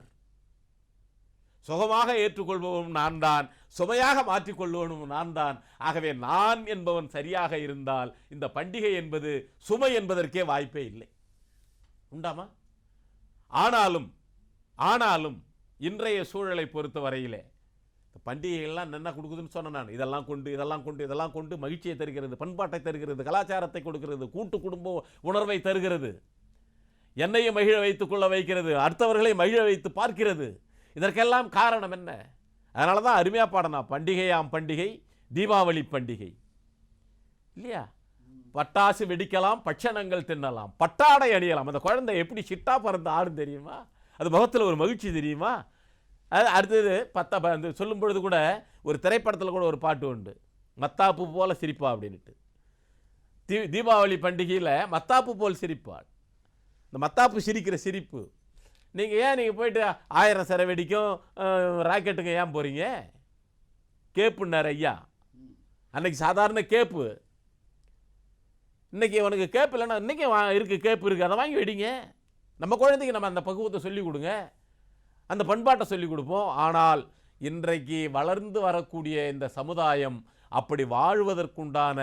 சுகமாக ஏற்றுக்கொள்பவனும் நான் தான், சுமையாக மாற்றிக்கொள்வனும் நான் தான். ஆகவே நான் என்பவன் சரியாக இருந்தால் இந்த பண்டிகை என்பது சுமை என்பதற்கே வாய்ப்பே இல்லை. உண்டாமா? ஆனாலும் இன்றைய சூழலை பொறுத்த வரையிலே பண்டிகைகள்லாம் என்ன கொடுக்குதுன்னு சொன்னேன் நான். இதெல்லாம் கொண்டு மகிழ்ச்சியை தருகிறது, பண்பாட்டை தருகிறது, கலாச்சாரத்தை கொடுக்கிறது, கூட்டு குடும்ப உணர்வை தருகிறது, என்னையும் மகிழ வைத்துக் கொள்ள வைக்கிறது, அடுத்தவர்களை மகிழ வைத்து பார்க்கிறது. இதற்கெல்லாம் காரணம் என்ன? அதனால தான் அருமையாக பாடனா, பண்டிகையாம் பண்டிகை தீபாவளி பண்டிகை இல்லையா? பட்டாசு வெடிக்கலாம், பட்சணங்கள் தின்னலாம், பட்டாடை அணியலாம். அந்த குழந்தை எப்படி சிட்டா பறந்து ஆடும் தெரியுமா? அது முகத்தில் ஒரு மகிழ்ச்சி தெரியுமா? அது அடுத்தது சொல்லும் பொழுது கூட ஒரு திரைப்படத்தில் கூட ஒரு பாட்டு உண்டு, மத்தாப்பு போல சிரிப்பா அப்படின்ட்டு. தீபாவளி பண்டிகையில் மத்தாப்பு போல் சிரிப்பாள். இந்த மத்தாப்பு சிரிக்கிற சிரிப்பு. நீங்கள் போயிட்டு 1000 சரை வெடிக்கும் ராக்கெட்டுங்க ஏன் போகிறீங்க? கேப்புன்னார் ஐயா. அன்னைக்கு சாதாரண கேப்பு, இன்னைக்கு உனக்கு கேப்பு இல்லைன்னா இன்றைக்கி இருக்குது, கேப்பு இருக்குது, அதை வாங்கி வெடிங்க. நம்ம குழந்தைக்கு நம்ம அந்த பக்குவத்தை சொல்லிக் கொடுங்க, அந்த பண்பாட்டை சொல்லிக் கொடுப்போம். ஆனால் இன்றைக்கு வளர்ந்து வரக்கூடிய இந்த சமுதாயம் அப்படி வாழ்வதற்குண்டான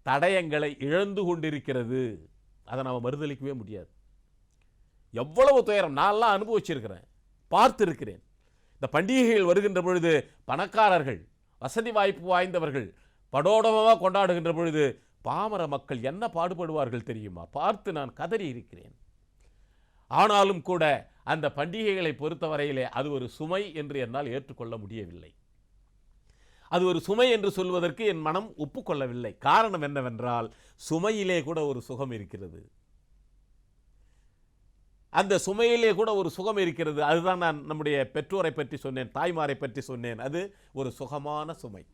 தடயங்களை இழந்து கொண்டிருக்கிறது. அதை நம்ம மறுதளிக்கவே முடியாது. எவ்வளவு துயரம் நான்லாம் அனுபவிச்சிருக்கிறேன், பார்த்திருக்கிறேன். இந்த பண்டிகைகள் வருகின்ற பொழுது பணக்காரர்கள், வசதி வாய்ப்பு வாய்ந்தவர்கள் படோடமாக கொண்டாடுகின்ற பொழுது பாமர மக்கள் என்ன பாடுபடுவார்கள் தெரியுமா? பார்த்து நான் கதறி இருக்கிறேன். ஆனாலும் கூட அந்த பண்டிகைகளை பொறுத்தவரையிலே அது ஒரு சுமை என்று என்னால் ஏற்றுக்கொள்ள முடியவில்லை. அது ஒரு சுமை என்று சொல்வதற்கு என் மனம் ஒப்புக்கொள்ளவில்லை. காரணம் என்னவென்றால், சுமையிலே கூட ஒரு சுகம் இருக்கிறது, அந்த சுமையிலே கூட ஒரு சுகம் இருக்கிறது. அதுதான் நான் நம்முடைய பெற்றோரை பற்றி சொன்னேன், தாய்மாரை பற்றி சொன்னேன். அது ஒரு சுகமான சுமை,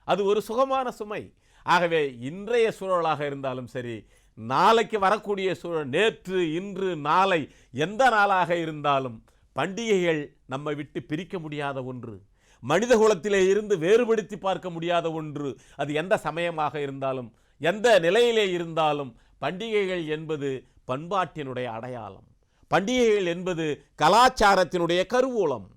அது ஒரு சுகமான சுமை. ஆகவே இன்றைய சூழலாக இருந்தாலும் சரி, நாளைக்கு வரக்கூடிய சூழல், நேற்று இன்று நாளை எந்த நாளாக இருந்தாலும் பண்டிகைகள் நம்மை விட்டு பிரிக்க முடியாத ஒன்று, மனித குலத்திலே இருந்து வேறுபடுத்தி பார்க்க முடியாத ஒன்று. அது எந்த சமயமாக இருந்தாலும், எந்த நிலையிலே இருந்தாலும், பண்டிகைகள் என்பது பண்பாட்டினுடைய அடையாளம், பண்டிகைகள் என்பது கலாச்சாரத்தினுடைய கருவூலம்,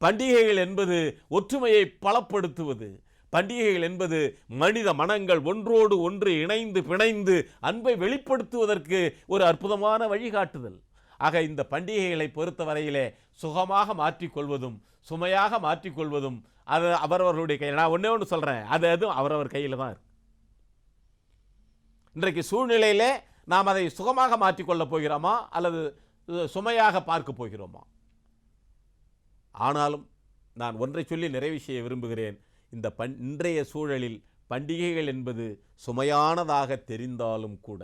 பண்டிகைகள் என்பது ஒற்றுமையை பலப்படுத்துவது, பண்டிகைகள் என்பது மனித மனங்கள் ஒன்றோடு ஒன்று இணைந்து பிணைந்து அன்பை வெளிப்படுத்துவதற்கு ஒரு அற்புதமான வழிகாட்டுதல். ஆக இந்த பண்டிகைகளை பொறுத்தவரையிலே சுகமாக மாற்றிக்கொள்வதும் சுமையாக மாற்றிக்கொள்வதும் அது அவரவர்களுடைய கையில். நான் ஒன்றே ஒன்று சொல்கிறேன், அது அவரவர் கையில் தான் இருக்கு. இன்றைக்கு சூழ்நிலையிலே நாம் அதை சுகமாக மாற்றிக்கொள்ளப் போகிறோமா அல்லது சுமையாக பார்க்க போகிறோமா? ஆனாலும் நான் ஒன்றை சொல்லி நிறைவு செய்ய விரும்புகிறேன். இந்த இன்றைய சூழலில் பண்டிகைகள் என்பது சுமையானதாக தெரிந்தாலும் கூட,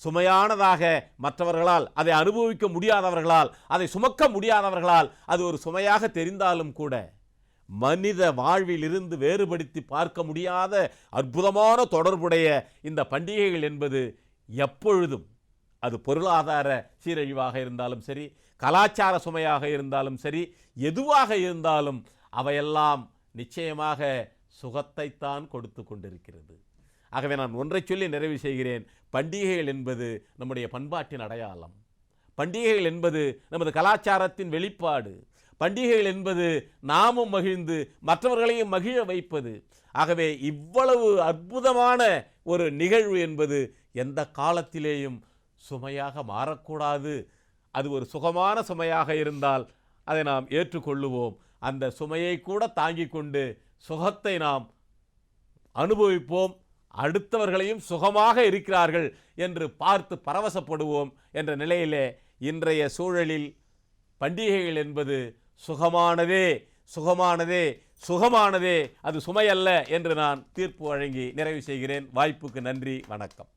சுமையானதாக மற்றவர்களால் அதை அனுபவிக்க முடியாதவர்களால், அதை சுமக்க முடியாதவர்களால் அது ஒரு சுமையாக தெரிந்தாலும் கூட, மனித வாழ்வில் இருந்து வேறுபடுத்தி பார்க்க முடியாத அற்புதமான தொடர்புடைய இந்த பண்டிகைகள் என்பது எப்பொழுதும், அது பொருளாதார சீரழிவாக இருந்தாலும் சரி, கலாச்சார சுமையாக இருந்தாலும் சரி, எதுவாக இருந்தாலும் அவையெல்லாம் நிச்சயமாக சுகத்தைத்தான் கொடுத்து கொண்டிருக்கிறது. ஆகவே நான் ஒன்றை சொல்லி நிறைவு செய்கிறேன். பண்டிகைகள் என்பது நம்முடைய பண்பாட்டின் அடையாளம். பண்டிகைகள் என்பது நமது கலாச்சாரத்தின் வெளிப்பாடு. பண்டிகைகள் என்பது நாமும் மகிழ்ந்து மற்றவர்களையும் மகிழ வைப்பது. ஆகவே இவ்வளவு அற்புதமான ஒரு நிகழ்வு என்பது எந்த காலத்திலேயும் சுமையாக மாறக்கூடாது. அது ஒரு சுகமான சுமையாக இருந்தால் அதை நாம் ஏற்றுக்கொள்ளுவோம். அந்த சுமையை கூட தாங்கிக் கொண்டு சுகத்தை நாம் அனுபவிப்போம். அடுத்தவர்களையும் சுகமாக இருக்கிறார்கள் என்று பார்த்து பரவசப்படுவோம் என்ற நிலையிலே இன்றைய சூழலில் பண்டிகைகள் என்பது சுகமானதே சுகமானதே சுகமானதே, அது சுமையல்ல என்று நான் தீர்ப்பு வழங்கி நிறைவு செய்கிறேன். வாய்ப்புக்கு நன்றி. வணக்கம்.